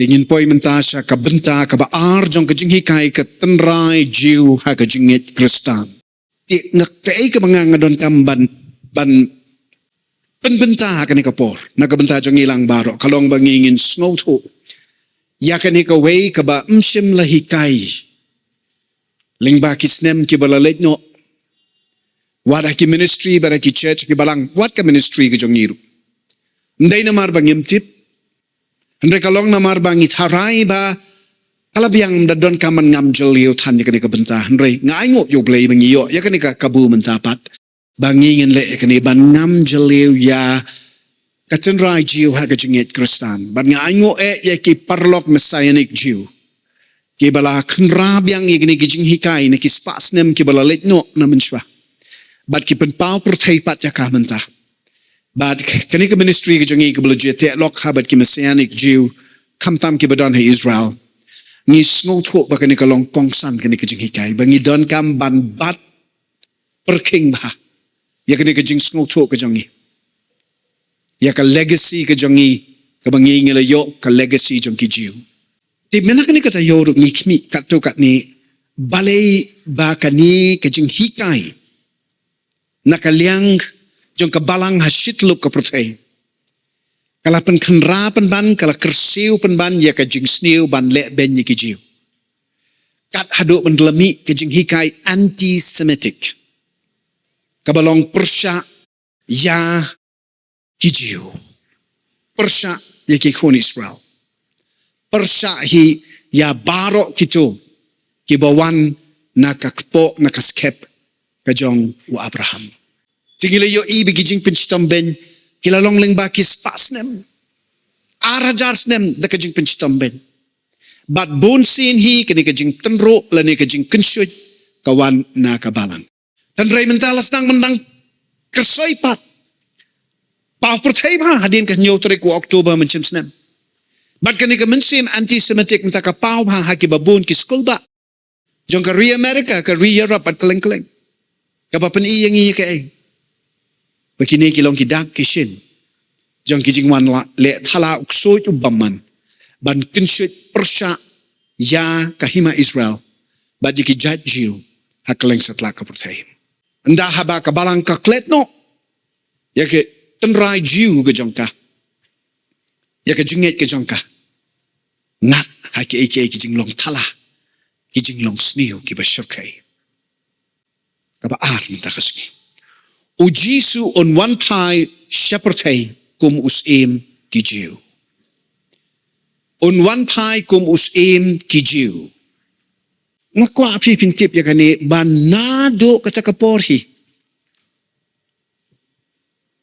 Tingin po'y mentasya ka benta ka baar jong ka jing hikay ka tenray jiw ha ka jingit kristan. Ti ngaktaay ka mga ngadon kam ban penbenta ka ni kapor. Nagabenta jong ilang baro. Kalong bangingin snowto. Ya ka ni kaway ka ba msim lahikay. Lingba kisnem ki balalit no. Wada ki ministry bara ki church ki balang. Wat ka ministry ka jong iru. Nday namar bang imtip. Andre kalong namar bang itharay ba kalabiyang dadon kaman ngam jeliyo tan ya kanika benta. Andre ngaingo yo blay bang iyo ya kanika kabu mentapat bangingin le kani ban ngam jeliyo ya katenray jiu ha kajingit kristan. Ban ngaingo ya ki parlok messianic jiu. Ki bala kenrabyang ya kani kajing hikay na ki spasnem ki bala letno na mensywa. Bat ki penpau pertaipat ya kah mentah. But kanika ministry ka jongi ka balajit te lok habat ki messianic Jew kamtam ki badan he Israel ni snowto ba kanika long pongsan kanika jing hikay bangi don kam ban bat perking ba ya kanika jing snowto ka jongi ya ka legacy ka jongi ka bangi ngila yo ka legacy jong ki Jew ti mena kanika ta yoruk ni kmi katto kat ni balay ba kani ka jing hikay nakaliang jong kabalang hasitluk ka protay. Kalapan kenrapan ban, kala kersiw pan ban, ya ka jing sniw ban le ben ni kijiw. Kat haduk mendelami ka jing hikay anti-Semitic. Kabalong Persya ya kijiw. Persya ya kikon Israel. Persya hi ya barok kito kibawan na kakpo na kaskep ka jong wa Abraham. Tingila yo ibig jing pinchitom ben kilalong ling ba kis pasnem arajar snem da kajing pinchitom ben but bon sin hi kani kajing tenro lani kajing kensyut kawan na kabalang tanray mentalas nang mendang kersoy pat pa pertay ba hadin ka nyotre ko Oktober menchim snem but kani ka mensim anti-Semitic mentaka pau ha hakibabun kis kulba jong ka America ka Europe at kaleng-kaleng kapapan iyang iya ka Begini kilong kidak kishin. Jang kijing wan le thala uksoy ubaman. Ban kinsyut Persya ya kahima Israel. Badi ki jadjiu hakaleng satla kapertay. Anda haba kabalang kaklet no. Ya ke tenray jiu ke jongka. Ya ke jinget ke jongka. Ngat haki eke kijing long thala. Kijing long sniu ki basyurkay. Kabaar minta kasih. Ujisu on one pai shepherdai kum usim kijiu. On one pai kum usim kijiu. Ngakwa api pintip ya kani banado kacakaporhi.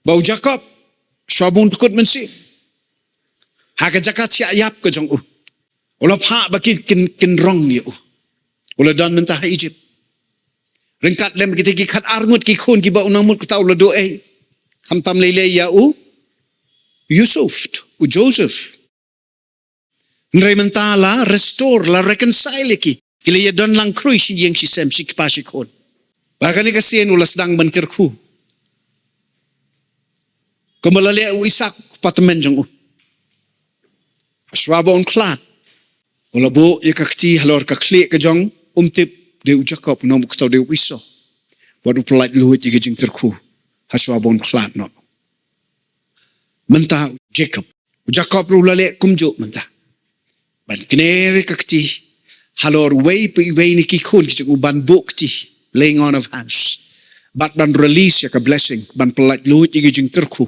Bau Jacob syabun tukut mensi. Haka jakat siayap ke jong Ula pa bakit kinrong ni Ula dan mentah Egypt. Ringkat lem kita kat arngut ki khun ki ba unamut kutau la do kamtam lele ya Yusuf Joseph ndre mentala restore la reconcile ki kile ya don lang krui si yang si sem si kipasi khun bakani kasien ulas dang ban kirku kemalale Isak patemen jong aswaba on klat ula bo ya kakti halor kakli ke jong umtip Deu Jacob no muktaw deu iso. Wadu pelat luhut jiga jing terku. Haswa bon klat no. Mentah Jacob rulale kumjo mentah. Ban kinere kakti halor way pe way ni kikun kijung ban bukti laying on of hands. Bat ban release ya ka blessing ban pelat luhut jiga jing terku.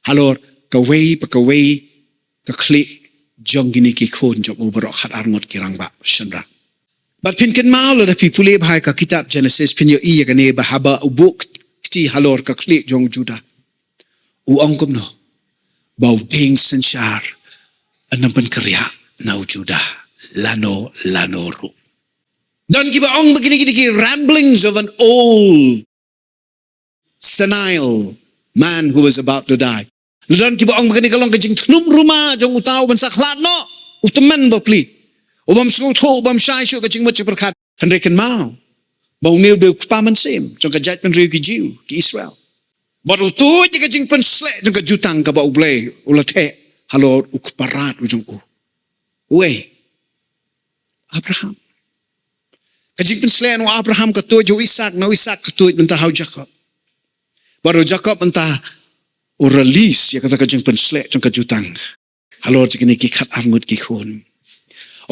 Halor ka way ka klik jong gini kikun jong uberok hat arngot kirang ba shendra. But pinken mau la pi pulib hai ka kitab Genesis pin yo iya kane bahaba ubuk ti halor ka klik jong Juda. Uangkum no. Bau ding sensyar anampan kerja nau Juda lano ru. Dan kiba ong begini ramblings of an old senile man who was about to die. Dan kiba ong begini kalong kajing tenum rumah jong utau bansak no utemen bapli. Ubam sungto ubam syai syuk kacing macam perkat henrekan mau bau nil de paman sim jong kajat pen riu ki jiu ki Israel baru tu je kacing pen slek jong kajutang ka bau blay ulate halor ukparat ujung Uwe, Abraham. Kajing penselayan wa Abraham ketuj jo Ishak, na Ishak ketuj mentah hau Jacob. Baru Jacob mentah o release ya kata kajing penselek jong kajutang. Halor jik ni kikat arngut kikun.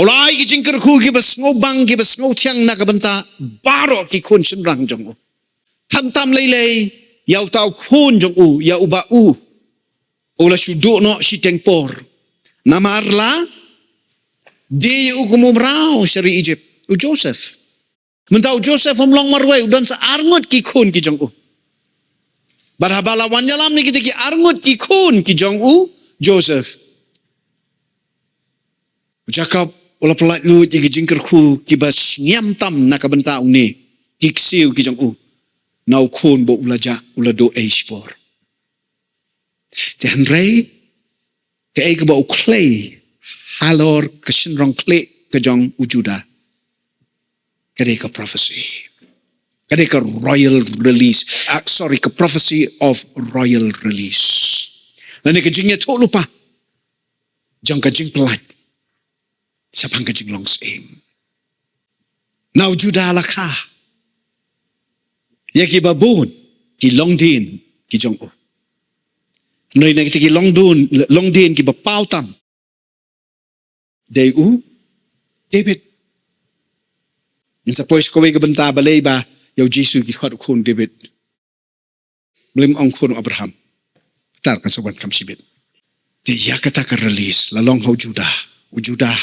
Olai kajing kerku kibas ngobang kibas ngotiang na kabenta barot kikun senrang jong u. Tam lei yau tau kun jong u ya uba u. Ola syuduk no si tengpor. Namarla dia u kumumrao syari Egypt. U Joseph. Mentau Joseph omlong marway udan sa arngut kikun ki jong u. Barhabala wanyalam ni kita ki arngut ki kun ki jong u Joseph. Jacob ola pelat lu ki jingker ku ki bas nyam tam na kabenta ung ni ki ksiu ki jong u. Nau kun bo ulaja ulado eispor. Te Henry ke e ke ba clay halor ke sinrong clay ke jong u Juda. Kade ka prophecy. Kade ka royal release. Ke prophecy of royal release. Dan ke jingnya tok lupa. Jang ke jing pelat. Siapang ke jing long sing. Now Judah lakah. Ya ki babun. Ki long din. Ki jong u. Noi na kita ki long din ki bapautam. Day u. David. Minsa pois kowe ke benta balay ba. Yau Jesu ki khot kun David. Melim ong kun Abraham. Tar kan sobat kam sibit. Dia kata ka release lalong hau Judah. U Judah.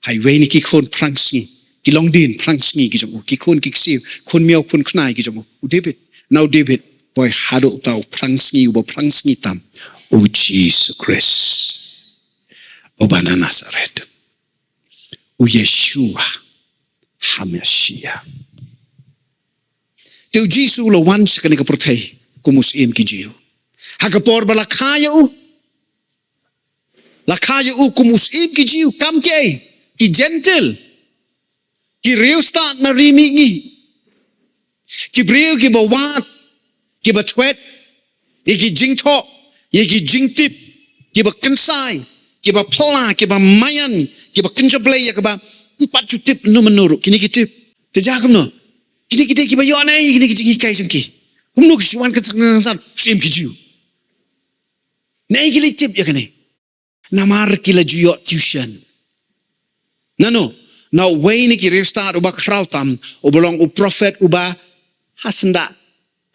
Highway ni ki kun prangsi. Ki long din prangsi ki jong. Ki kun ki ksiu. Kun miau kun knai ki jong. U David. Now David. Boy hado tau prangsi u prangsi tam. U Jesus Christ. U bana Nazareth. U Yeshua. Hamashia. Teu Jesu lo wan sekani ka protei kumusim ki jiu. Hakapor ba lakaya u. Lakaya u kumusim ki jiu kam ke ki gentle. Ki riu start na rimi ngi. Ki briu ki ba wat ki ba twet ki jing tok ki jing tip ki ba kensai ki ba pla ki ba mayan ki ba kenjablay ya ki ba empat jutip no menurut kini kitip tejak no kini kita ki ba yo anai kini ki kai sengki kumno ki suan ka san sim ki ju nei ki tip ya kene namar ki la juyo tuition nano na way ni ki restart uba krautam obolong u prophet uba hasenda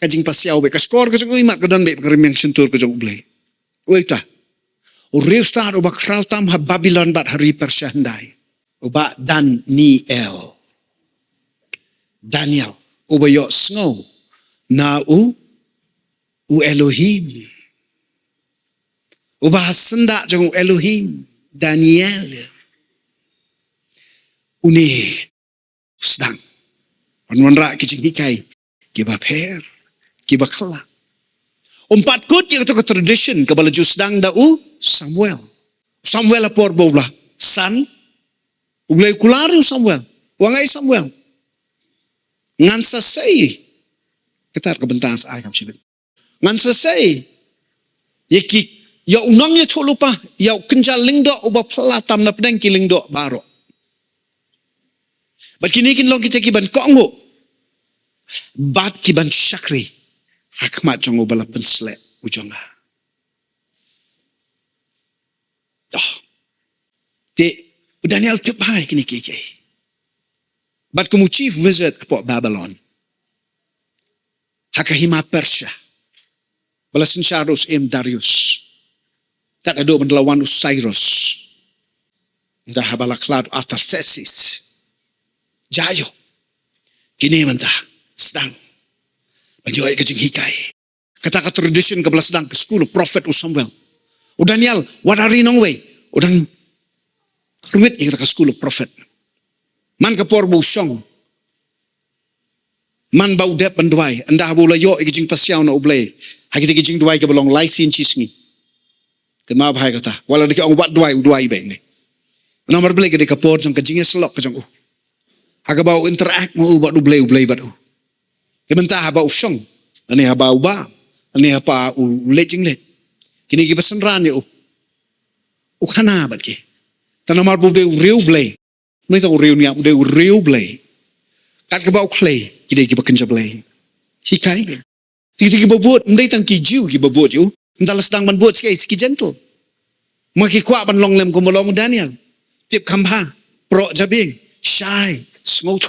kajing pasiaw be kaskor ka jung imat kadan be karimeng sentur ka jung ublay uita u restart uba krautam ha Babylon bat hari persandai uba Daniel uba yo sngo na u Elohim uba hasenda jung Elohim Daniel uni sedang wanra kijing hikai kiba per kiba khala umpat kut yang tu tradition kabala ju sedang da u Samuel apor bola san uglay kulari Samuel wangai Samuel ngansa say ketar kebentaan sa ayam sibit ngansa say yaki ya unang ya lupa ya kenjal lingdo uba pelatam na pedang ki lingdo baro bat kini kin long kita kiban kongo bat kiban syakri hakmat jong ubala penslet ujonga te Daniel tepai kini keke bat kamu chief visit po Babylon hakahima Persia balasin Cyrus Darius kat ado bandlawan Cyrus dah balaklad Artaxerxes jayo kini mentah sedang banjoy kajing hikai kata tradition kabla sedang ke school prophet Samuel u Daniel warari nong way udang ruwit yang kata school prophet man kapor bu song man bau dep banduai anda bola yo kajing pasiaw na ublay hakiti kajing duai ke belong laisin chisngi kema bahai kata wala deki ong wat duai be ni nomor blay ke kapor jong kajing selok kajong hagabau interact mo ubat ublay bat u kementa habau song ani habau ba ani apa u lejing le kini ki pesenran yo u khana bat ki Tanamar bu de real blay.ไม่ต้องเรียวเนี่ยเดี๋ยวเรียวเบลการกระเป๋าเคลกี่เด็กกี่บักกันจะเบลที่ใครที่กี่บัวบวชไม่ได้ตั้งกี่จิวกี่บัวบวชอยู่มันแต่ละsedangมันบวชสกี่สกี่ gentle มากี่ขวาบันลองเล็มกุมลองดานิเอลเจ็บคำผ้าโปรจะเบ่งชายสงบโถ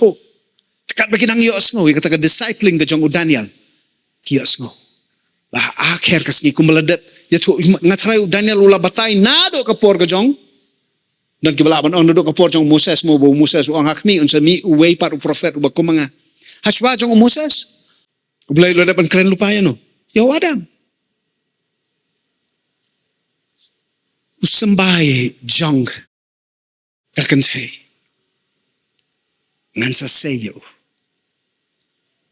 กัดไปกินนังยอสงบอีกแต่กัด discipling กับจงอุดานิเอลกี่ยอสงบbah akhir kasih kumeladat ya tu ngatraiอุดานิเอลulah batai nado kaporกับจงdan kibalaban on duduk kapor jong Moses mo bo Moses uang hakni unsa mi uway par prophet uba kumanga haswa jong Moses ulay lo dapat keren lupaya no ya Adam usambaye jong kakantay ngansa sayo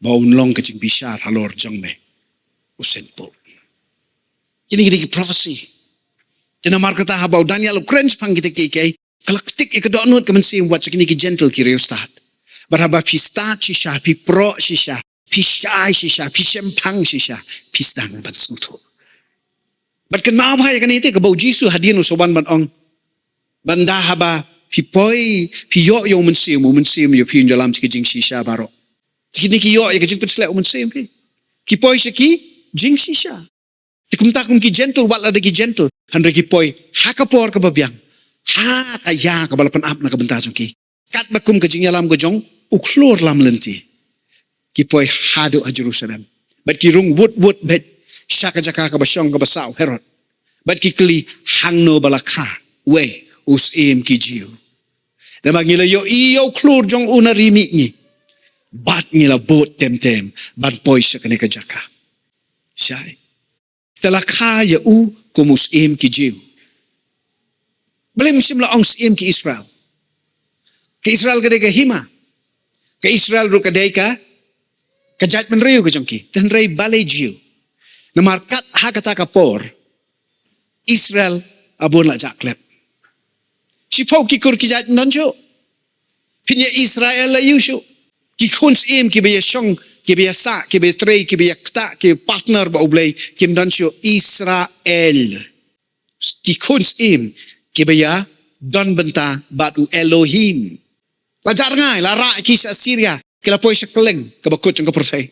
baun long kajing bishar halor jong me usenpo ini prophecy Jana markata habaw Daniel Crench pang kita kikay kalaktik ikadonot kaman si wat sakini ki gentle ki reustat. Baraba pista shisha pi pro shisha pi shy shisha pi sempang shisha pi stang ban suto. Bat kan maaf hay kanite kabaw Jisu hadian usoban ban ong banda haba pi poi pi yo yo mensim yo pi jalam ki jing shisha baro. Tikini ki yo ya ki jing pensle mensim ki poi siki jing shisha. Tikum ki gentle wala ki gentle handre ki poi hakapor ka babyang hakaya ka balapan ap na kabenta jong ki kat bakum ka jing yalam ko jong uklor lam lenti ki poi hado a Jerusalem bat ki rung wood bet shaka jaka ka basyong ka basaw Herod bat ki kli hangno balaka we us em ki jiu na magila yo iyo klor jong unarimi ni bat ngila bot tem bat poi shaka ne ka jaka shai talaka ya u kumus im ki jiu. Balik musim la ongs im ki Israel. Ke Israel ka deka hima. Ke Israel ru ka deka kajat man riu ka jongki. Tan rei balay jiu. Na markat hakata ka por Israel abon la jaklep. Si pau ki kur ki jat nonjo. Pinya Israel la yushu. Ki kuns im ki baya shong ki baya sa, ki baya trei, ki baya kta, ki partner ba ublay, kim dansyo Israel. Ki kuns im, ki baya don benta batu Elohim. Lajar ngay, lara ki sa Syria, kila poy sa keleng, kabakot yung kaprosay.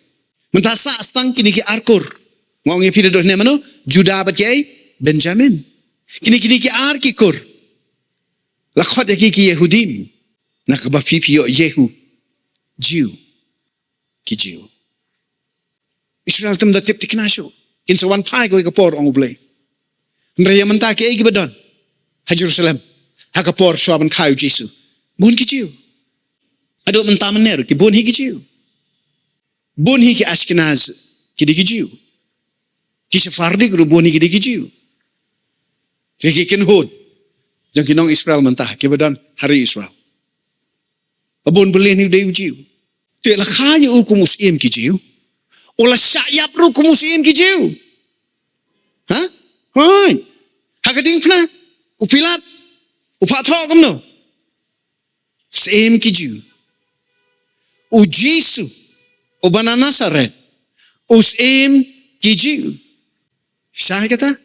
Mentasa astang kini ki arkur. Ngong yung pinadoh naman no, Judah bat kay Benjamin. Kini ki ar ki kur. Lakot ya ki Yehudim. Nakabapipiyo Yehu, Jew. Ki Jew. Israel tam da tip ti kinasyo. Kinsa wan pai ko ikapor ang ublay. Nraya man ta ki ay gibadon. Ha Jerusalem. Ha kapor syaban kayo Jesu. Bun ki Jew. Ado man taman nero ki bun hi ki Jew. Bun hi ki Ashkenaz ki di ki Jew. Ki Sephardi ko bun hi ki di ki Jew. Ki kinhod. Jang kinong Israel man ta ki badon hari Israel. Abon belen hi dayu Jew. Ti la kaya u kumus im ki Jew. Ola syayap ru kumus im ki Jew. Ha? Hoy. Hakading pna. Upilat. Upato kam no. Same ki Jew. U Jesu. O bana Nazaret. Us im ki Jew. Syah kata.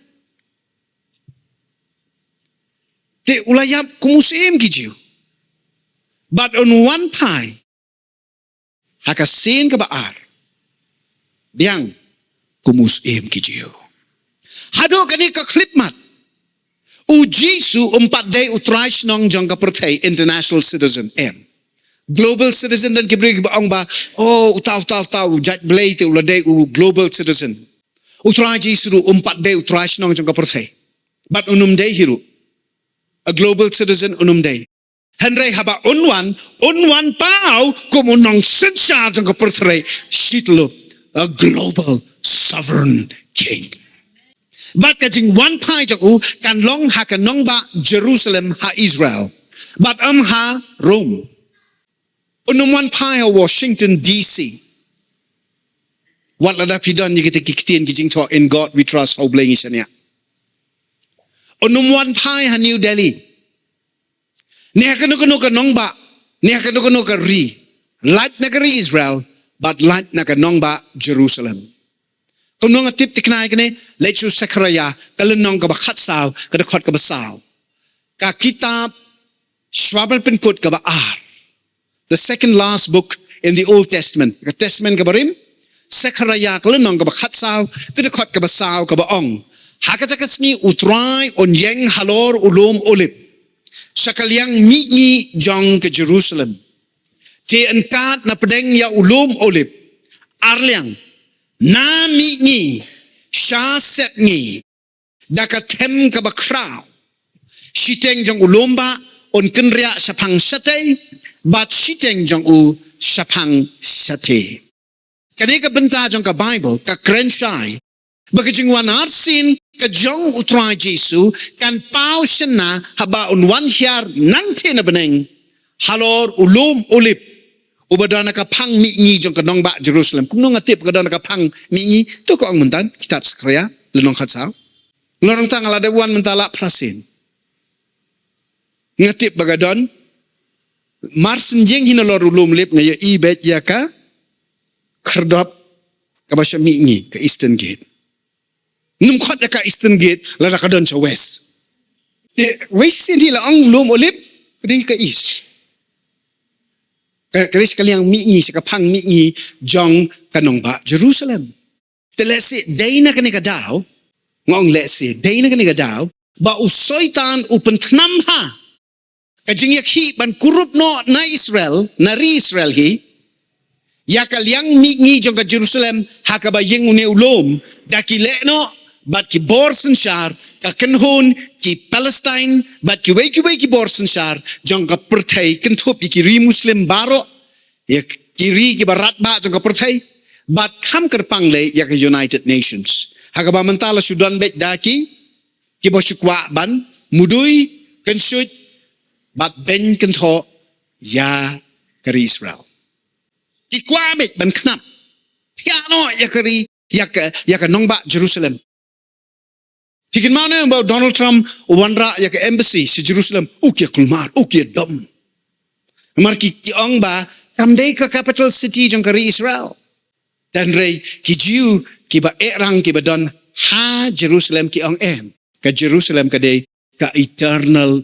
Ti ulayap kumus im ki Jew. But on one pie, hakasin ka baar, biang kumus im ki Jew. Hado kani ka klipmat. U Jesu day utrash nong jang ka protay international citizen M. Global citizen dan kibrig ba ang ba oh utaw jat blay te uladay u global citizen. Utray Jesu day utrash nong jang ka protay. But day hiru. A global citizen day. Henry haba unwan pau kumunong sensya jang ka protay shitlo a global sovereign king. But kajing one pie jaku kan long ha kanong ba Jerusalem ha Israel. But ha Rome. Unum one pie ha Washington DC. What lada pidon ni kita kikitin kijing to in God we trust how blangi siya niya. Unum one pie ha New Delhi. Niya kanu kanong ba niya kanu ka ri. Light na ka ri Israel but light na kanong ba Jerusalem. Kung nung tip tiknay kani, lechu sakraya, kalunong ka ba katsaw, kadakot ka basaw. Ka kitab Schwabel penkut ka ba the second last book in the Old Testament. Ka Testament ka ba rin? Sekaraya ka lenong ka ba katsaw, kudakot ka ba saw ka ba ong. Hakatakas ni utray on yeng halor ulom ulip. Sakalyang mitni jong ke Jerusalem. Te engkat na pedeng ya ulom ulip. Arliang na mitni sya set ni dakatem ka ba kraw. Shiteng jong ulomba on kenria sapang sate bat shiteng jong u sapang sate. Kadika benta jong ka Bible ka krensyai bagajing wanarsin ka jong utray Jesu kan pau sena haba unwan hiar nang tina beneng halor ulum ulip ubadana ka pang mi jong ka nong ba Jerusalem kumno ngatip ka dana ka pang mi to ko ang muntan kitab Sakraya lenong khatsaw lorong tangala de wan mentala prasin ngatip bagadon marsin jeng hinalor ulum lip ngaya ibet ya ka kerdop ka basya mi ka Eastern Gate numkot ka Eastern Gate lara ka doon sa west. West hindi lang ang lum ulip, pwede ka east. Kaya kaliang mi'ngi, sa kapang mi'ngi, jong kanong ba, Jerusalem. Let's say, day na kani ka daw, ngong let's say, day na kani ka daw, ba usoy tan upan tanam ha. Kajing yakhi, ban kurup no na Israel, na re-Israel hi, yakaliang mi'ngi jong ka Jerusalem, hakaba yung uni ulom, dakile no, bat ki borsen shar ka kenhun ki Palestine bat ki weki borsen shar jong ka pertai kentup ki ri muslim baro ya kiri ki barat ba jong ka pertai bat kam kerpang le ya ka United Nations hagaba mentala sudan bet daki ki boshukwa ban mudui kensut bat ben kentho ya ka Israel ki kwamit ban knap piano ya kari ya ka nongba Jerusalem. Hikin mana about Donald Trump wanra ya ke embassy si Jerusalem ukia kulmar ukia dom. Mar ki ong ba kamdei ka capital city jong kari Israel. Dan rei ki Jew ki ba erang ki ba don ha Jerusalem ki ong ka Jerusalem ka de ka eternal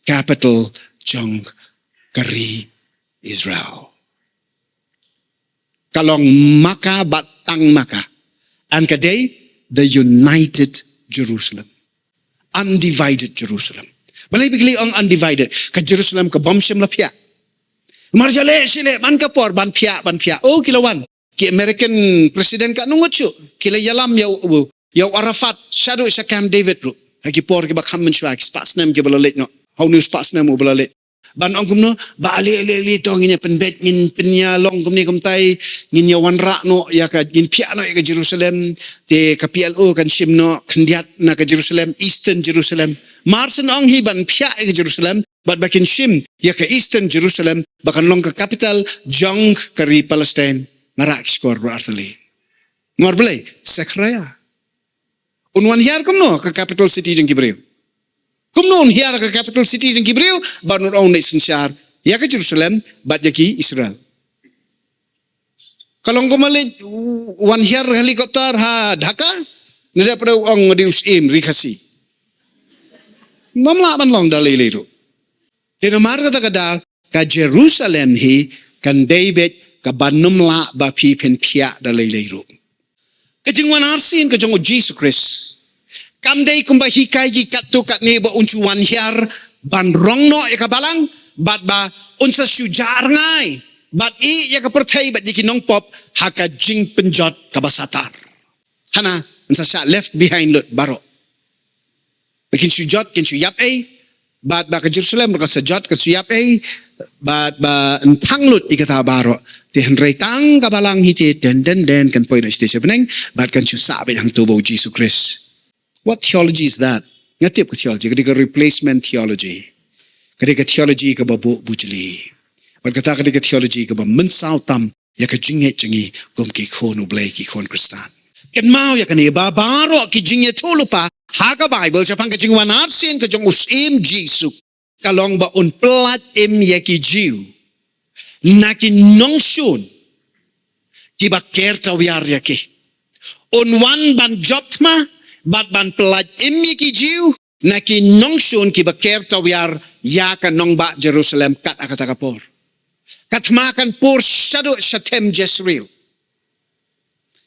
capital jong kari Israel. Kalong maka batang maka and ka de the united Jerusalem. Undivided Jerusalem. Balay bigli ang undivided. Ka Jerusalem ka bomshem la pia. Marjale sile man ka por ban pia. Oh kilawan. Ki American President ka nungot siyo. Kila yalam yaw Arafat. Shadow sa Camp David ro. Hagi por ki ba kamen siya. Ki spasnem ki balalit no. How new spasnem mo balalit. Ban ang kumno ba ali to nginya penbet ngin penya long kumni kumtay nginya wanra no ya ka ngin pia no ya ka Jerusalem te ka PLO kan shimno kandiat na ka Jerusalem Eastern Jerusalem marsen ang hiban pia ka Jerusalem but bakin shim ya ka Eastern Jerusalem bakan long ka capital jong kari Palestine marak skor berarti ngorbelay Sakraya unwan hiar kumno ka capital city jong Kibreu kumnon hiar ka capital cities in Kibreu, banun on nation shar, ya ka Jerusalem, bat yaki Israel. Kalong kumalit, one hiar helikopter ha Dhaka, nada pada ang dius rikasi. Mamla man long dalili ro. Tinamar kata kada ka Jerusalem hi kan David ka banum la ba pi pen pia dalili ro. Kajingwan arsin kajong Jesus Christ. Kamday kumba hikay gi katu kat ni ba uncuan hiar ban rongno ya kabalang bat ba unsa syujar ngai bat I ya ka pertai bat jiki nong pop haka jing penjot kabasatar hana unsa sya left behind lut baro bikin syujot kin syuyap bat ba ka Jerusalem ka sajot ka syuyap bat ba entang lut ikata baro ti henrei tang kabalang hiti den kan poin station peneng bat kan syusabe yang tubo Jesus Christ. What theology is that? Ngatip ka theology, kadika replacement theology. Kadika theology ka ba bujali. Kadika theology ka ba mensaw tam ya ka jingit jingi gum ki kono blay ki kon Kristan. Ken mau ya ka ni babaro ki jingit tolo pa haka Bible sa pang ka jingwan arsin ka jong usim Jesu. Kalong ba un plat ya ki Jew. Na ki nongshun ki ba kerta wiar ya ki. Unwan ban jotma bat ban pelat imi ki jiu na ki nongshun ki baker tawyar ya kan nong ba Jerusalem kat akata kapor. Kat makan por syaduk syatem Jezreel.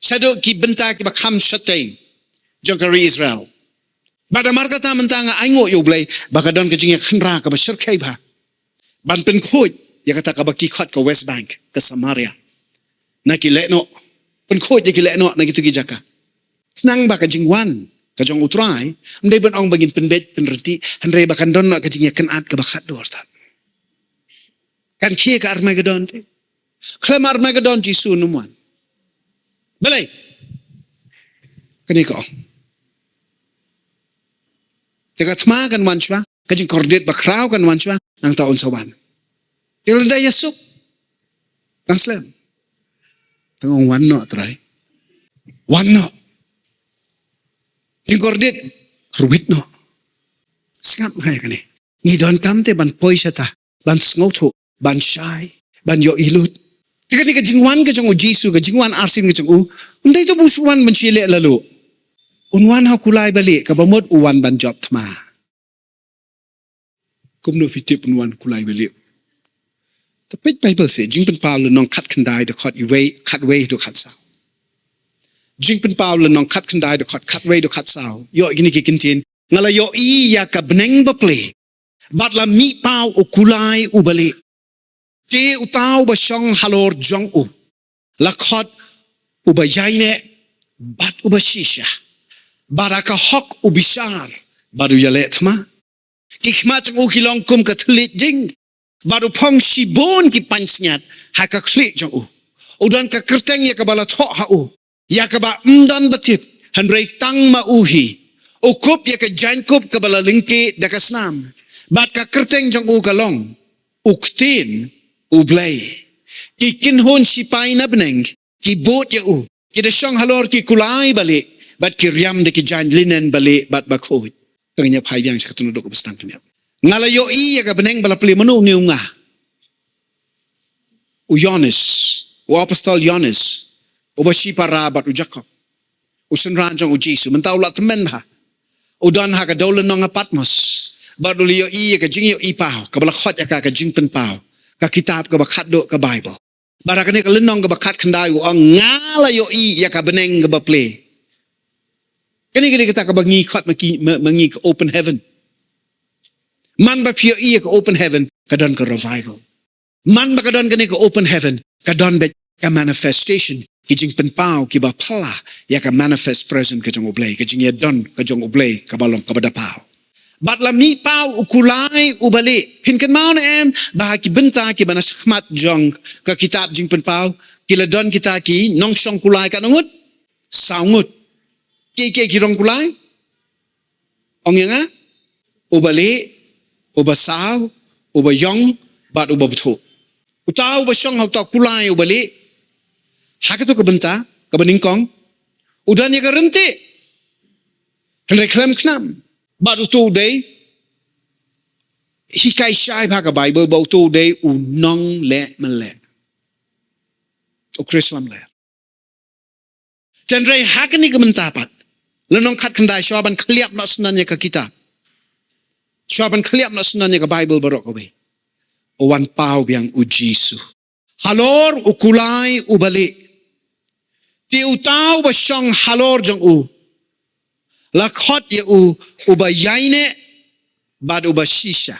Syaduk ki benta ki bakam syatay. Jongkari Israel. Bada marka ta mentanga aingo yo blay bakadon ke jinga khenra ka bashir kai ba. Ban pen khoi ya kata ka baki khat ke West Bank ke Samaria. Naki lekno pen khoi ya ki lekno na gitu ki jaka. Nang ba ka jingwan ka jong utrai mdai ben ong bagin pen bet pen reti henre bakan don ka jinga kenat ka bakat dor ta. Kan kia ka Armageddon te. Klam Armageddon Jisu numwan. Balai. Kani ko. Teka tma kan wanchwa, kajing kordet bakraw kan wanchwa nang taon sawan. Tilda Yesuk. Nang slam. Tangong wanno try. Wanno. Jing kordet ruwit no. Singap ngay kani. Ngidon kamte ban poisata, ban sngoto, ban shy, ban yo ilut. Teka ni kajing wan kajong Jisu, kajing wan arsin kajong unday to busuan menchile lalu. Unwan ha kulay balik kabamot uwan ban job tma. Kumno fitip unwan kulay balik. Tapi Bible say jing pen Paul nong kat kendai de kat iway kat way do kat sao. Jing pen Paul nong kat kendai de kat way do kat sao. Yo gini ki kintin ngala yo I ya ka beneng baple. Batla mi pau o kulay u balik. Te utaw ba siyang halor jong u. Lakot u ba yayne bat u ba shisha. Baraka hok ubisar baru yalet ma kikmat ukilong kum katlit jing baru pong sibon ki pansnyat haka klik jong udan ka kerteng ya kabala thok ha ya kaba mdan batit hanrei tang ma uhi ukup ya ka jankup kabala lingki dakasnam bat ka kerteng jong kalong uktin ublay ki kinhon sipai na beneng ki bot ya ki de syong halor ki kulai balik bat kiryam de ki jan linen balik bat bakhoit kanya phai yang sakatunu dok bestang kanya ngala yo I ya ka beneng bala pli manu ni unga u Yohanes u apostol Yohanes u bashi para bat u Jacob u sunran jong u Jisu mentau la temen ha u don ha ka dolen nong Patmos bat u yo I ya ka jing yo I pau ka bala khot ya ka jing pen pau ka kitab ka bakat dok ka Bible barakane ka lenong ka bakat khandai u ngala yo I ya ka beneng ka baple. Kani kita kabangi kat mangi ke open heaven. Man ba pio I ke open heaven kadon ke revival. Man ba kadon kani ke open heaven kadon be ka manifestation kijing penpau ki ba pala ya ka manifest present ke jong oblay kijing ya don ke jong oblay ka balong ka badapau. Bat la mi pau ukulai ubali pin kan mau em ba ki benta ki bana khmat jong ka kitab jing penpau ki la don kita ki nong song kulai ka nongut saungut Kike kirong kulay? Ong nga? Ubali, ubasaw, ubayong, bat ubabto. Utaw ubasyong hagta kulay ubali. Hakato kabenta, kabaningkong. Udan ya karente. Reklam knam. Bat uto day. Hikay siyay baka Bible, ba uto day unong le male. O Krislam le. Chandray hakani kamentapat. Lenong kat kendai syaban kliap nak sunannya ke kita. Syaban kliap nak sunannya ke Bible barok kowe. Owan pau biang ujisu. Halor ukulai ubalik. Ti utau ba syong halor jong u. Lakhot ya ubayaine bad ubashisha.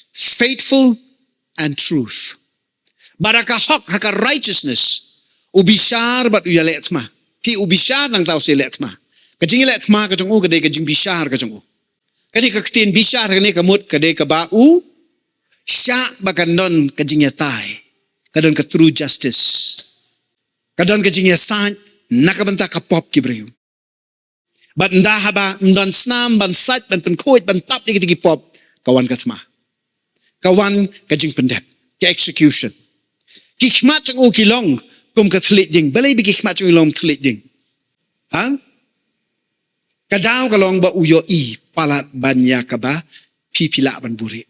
Faithful and truth. Baraka hok haka righteousness. Ubishar bad uyaletma. Ki ubishar nang tau si letma. Kajing ilat ma kajong u kadai kajing bishar kajong u. Kani kaktin bishar kani kamut kadai ka ba u sya bakan non kajing yatai. Kadon ka true justice. Kadon kajing ya san nakabanta ka pop kibrayum. Bat nda haba ndon snam ban sat ban penkoit ban tap digi pop kawan katma. Kawan kajing pendep ke execution. Kikmat jong u kilong kum katlit jing balay bi kikmat jong ilong tlit jing. Ha? Kadaw kalong ba uyo I palat banya kaba pipila ban buri.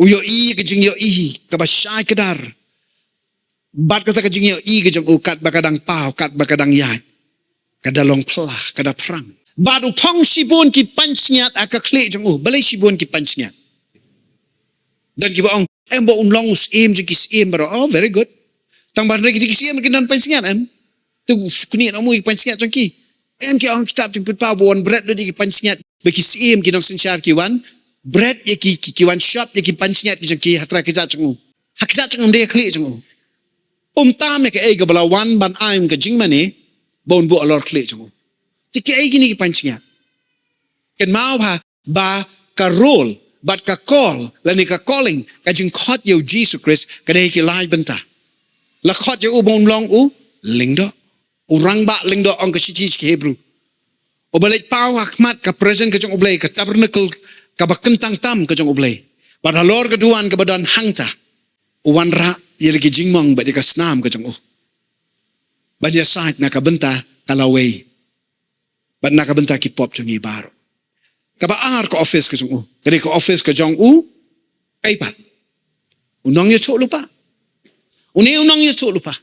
Uyo I kajing yo I kaba syai kedar. Bat kata kajing yo I kajing ukat bakadang pau kat bakadang yai. Kadalong pelah kada perang. Badu pong sibun ki pansnyat aka kle jong balai sibun ki pansnyat. Dan ki baong em bo unlong us em jong kis em baro. Oh very good. Tang bar ki kis em ki dan pansnyat em. Tu kuni na mu ki pansnyat jong ki. Em ki ang kitab jong pa bon bread do di ki pansnyat be kis em ki nong sensyar ki wan. Bread ye ki wan shop ye ki pansnyat ki jong ki hatra ki za jong. Hakza jong de kle jong. Tam ne ke e ga bala wan ban aim ka jing mane bon bu alor kle jong. Tiki ay gini ki pansnyat. Ken mau ba ka role bat ka call lani ka calling ka jing khot yo Jesus Christ ka dei ki lai benta. La khot yo bon long lingdo. Urang ba lingdo ong ka sichi ki Hebrew. O balik pau hakmat ka present ka jong oblay ka tabernacle ka ba kentang tam ka jong oblay. Pada lor ka duan ka badan hangta. Uwan ra yel ki jing mong ba di ka snam ka jong Banya sait na ka benta kalaway. But nakabenta ki pop jong ibaro. Kabaar ko office ka jong Kadi ko office ka jong kaipat. Unong ye chok lupa. Unong ye chok lupa.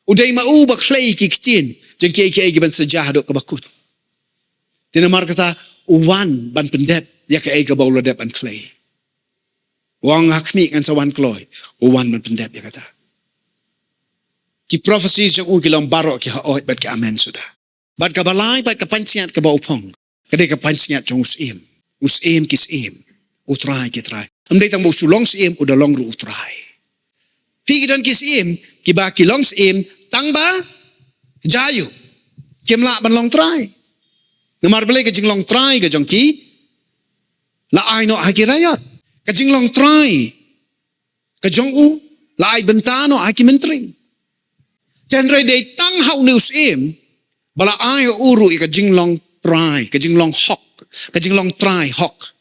Uday maubak klay ki kitin. Jeng ki giban sejah dok kabakut. Tinamar kata uwan ban pendep ya ka ka bawlo dep an klay. Wang hakmi kan sawan kloy. Uwan ban pendep ya kata. Ki prophecies jong kilang baro ki haoy bat ki amen sudah. Bat kabalay, bat kapansyat ka ba upong. Kadai kapansyat jong usim. Usim kis im. Utray kitray. Amday tang mo sulong sim, udalong ru utray. Pigidan kis im, kiba kilong sim, tang ba? Jayu. Kimla ban long try. Ngamar balay ka jing long try ka jong ki. Laay no hakirayat. Ka jing long try. Ka jong laay bentano haki mentring. Chandray day tang hau ni usim, bala ayo uru ika jinglong try, ka jinglong hok, ka jinglong try hok.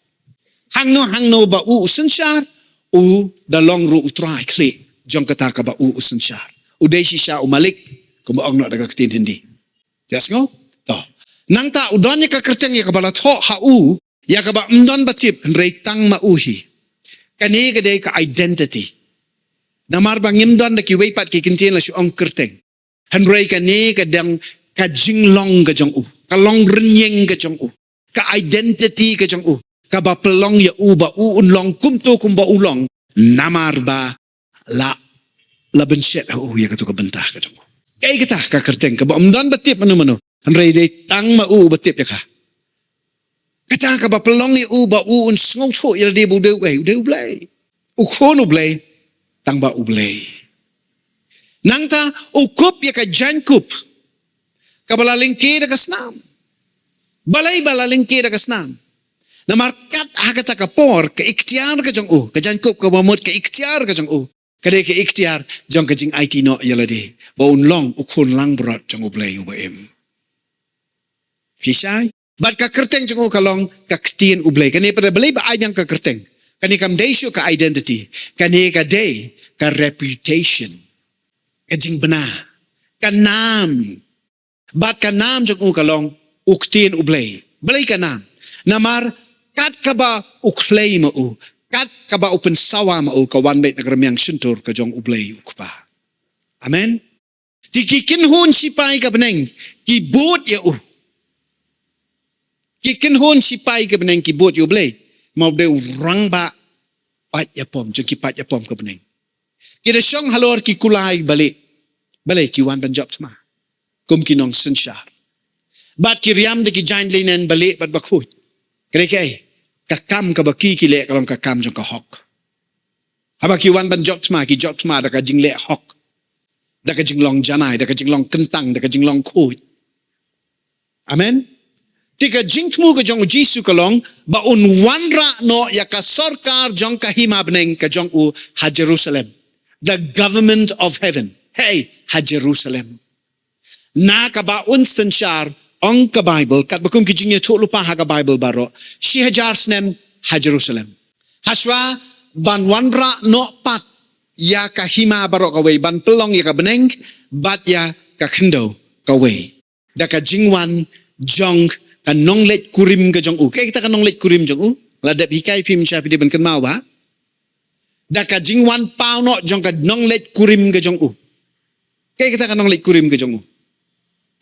Hangno ba usensyar, dalong ru utry kli, jong kata ka ba usensyar. Uday siya umalik, kumaong na daga katin hindi. Yes ngo? To. Nang ta udon ni ka kerteng ya ka bala to hau, ya ka ba mdon batip, nreitang mauhi. Kani ka day ka identity. Namar bang imdon na kiwaypat kikintin la siya ang kerteng. Hanray ka ni ka dang ka jinglong ka jong ka long renyeng ka jong ka identity ka jong ka ba pelong ya ba unlong kumto kumba ulong namar ba la benset ya ka to ka bentah ka jong kay kita ka kerteng ka ba umdan batip mano hanray day tang batip ya ka kata ka ba pelong ya ba un sngo tho ya de bu de ublay ukon ublay tang ba ublay nangta ukup ya ka jankup kabalalingki da kasnam. Balay balalingki da kasnam. Na markat agata ka por, ka ikhtiar ka jong ka jankup ka mamut ka ikhtiar ka jong Kade ka ikhtiar, jong ka jing IT no yalade. Ba unlong, ukun lang berat jong ublay ubaim. Kisay? Bat ka kerteng jong kalong, ka ketien ublay. Kani pada balay ba ayang ka kerteng. Kani kam desyo ka identity. Kani ka day, ka reputation. Ka jing benar. Ka nam. Bat ka nam jong kalong uktin ublay. Balay ka nam. Namar kat ka ba uklay mo kat ka ba upen sawa mo kawan bay nagramiang suntur ka jong ublay ukpa. Amen. Tikikinhon sipay ka beneng kibot ya Kikinhon sipay ka beneng kibot ya ublay. Mau de urang ba pat ya pom jong kipat ya pom ka beneng. Kita syong halor ki kulay balik. Balay kiwan ban job tama. Kum kinong sensyar. Bat kiriam de ki jain linen balik bat bakut. Kaya kakam ka baki kile kalong kakam jong ka hok. Haba kiwan ban job tama ki job tama da ka jing le hok. Da ka jing long janai, da ka jing long kentang, da ka jing long kuit. Amen. Tika jing tmu ka jong Jisu kalong ba unwanra no ya ka sarkar jong ka hima beneng ka jong ha Jerusalem. The government of heaven. Hey, ha Jerusalem. Na ka ba sensyar ong ka Bible kat bakum ki jingya to lupa ha ka Bible baro. Si hajar snem ha Jerusalem. Haswa ban wanra no pat ya ka hima baro ka way ban pelong ya ka beneng bat ya ka kendo ka way. Da ka jingwan jong ka nonglet kurim ka jong kaya kita ka nonglet kurim jong ladap hikay pim siya pidi ban kan mau ba. Da ka jingwan pao no jong ka nonglet kurim ka jong kaya kita ka nonglet kurim ka jong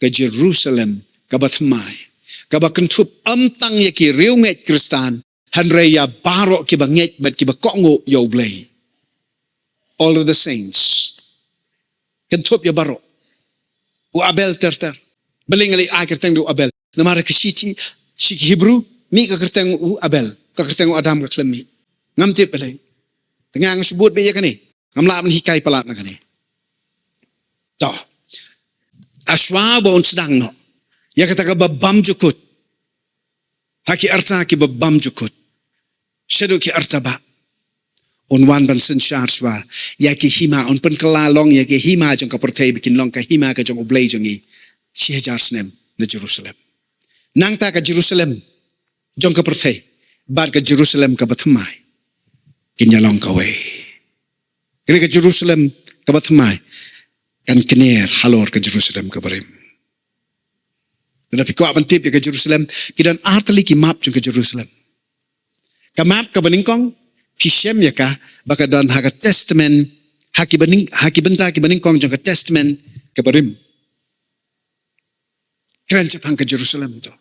ke Jerusalem, ke Bathmai, ka ba kentup tang ya ki riu nget kristan han re ya barok ki ba nget bat ki ba kongo yo blay all of the saints kentup ya barok u abel ter belingali a kerteng du abel namara ki shiki Hebrew mi ka kerteng u abel ka kerteng u adam ka klemi ngam tip belai tengah sebut be ya kani ngam la hikai palat na kani to aswa bo sedang no ya kata ka babam jukut haki arta ki babam jukut shadow ki arta ba on wan ban sen shwa ya ki hima on pen kelalong ya ki hima jong ka pertai bikin long ka hima ka jong oblay jongi si hajar snem na Jerusalem nang ta ka Jerusalem jong ka pertai bad ka Jerusalem ka batmai kinyalong ka way kini ka Jerusalem ka batmai kan kenir halor ke Jerusalem ke barim. Tetapi kau akan tip ke Jerusalem, kidan artali ki map ke Jerusalem. Ka map ka beningkong, pisem ya ka, baka dan haka testament, haki benta ki beningkong jong ke testament ke barim. Keren cepang ke Jerusalem to.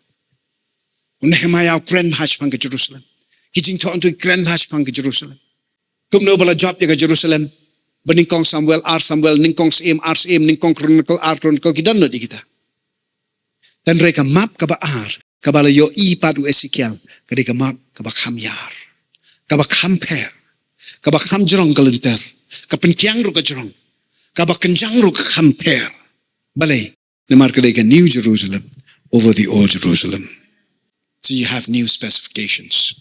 Nehemiah keren bahas pang ke Jerusalem. Kijing to untuk keren bahas pang ke Jerusalem. Kumno bala job ya ke Jerusalem. Beningkong Samuel, ningkong Sim, ningkong Chronicle, Chronicle, kidan no di kita. Dan mereka map kaba kabala yo i padu Ezekiel, kadika map kaba kamyar, kaba kamper, kaba kamjerong kalenter, kapenkiang ru kajrong, kaba kenjang ru kamper. Balay, nemar kadika New Jerusalem over the Old Jerusalem. So you have new specifications.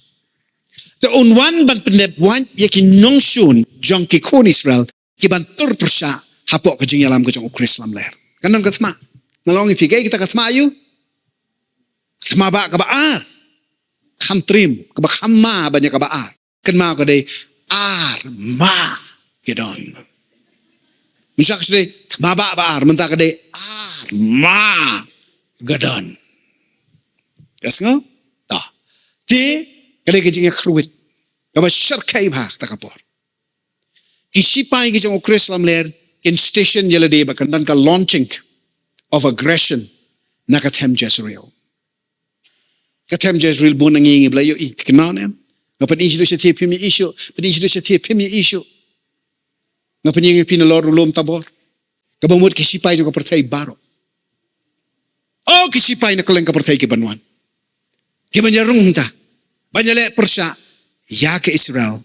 The unwan ban pendep wan yakin nongshun jong ki kon Israel ki ban tur persya hapok ke jing yalam ke jong ukris lam ler. Kanan katma. Ngalongi pigay kita katma yu. Katma ba ka baar. Kham trim ka ba khamma banya ka baar. Kenma ka day ar ma gedon. Misyak sudah katma ba baar menta ka day ar ma gedon. Yes nga? Ta. Ti kadai kejing khruit kaba syarkai bhak takapor kisipai kijong ukris lam ler in station yela de bakandan ka launching of aggression nakatem Jezreel bunangi blayo I kenana ngapan isu sa tie pimi isu ngapan yung pinalor ulom tabor kabamut kisipai jong kapertai baro kisipai na kaleng kapertai ki banwan kibanjarung ta Banyale persya, ya ke Israel.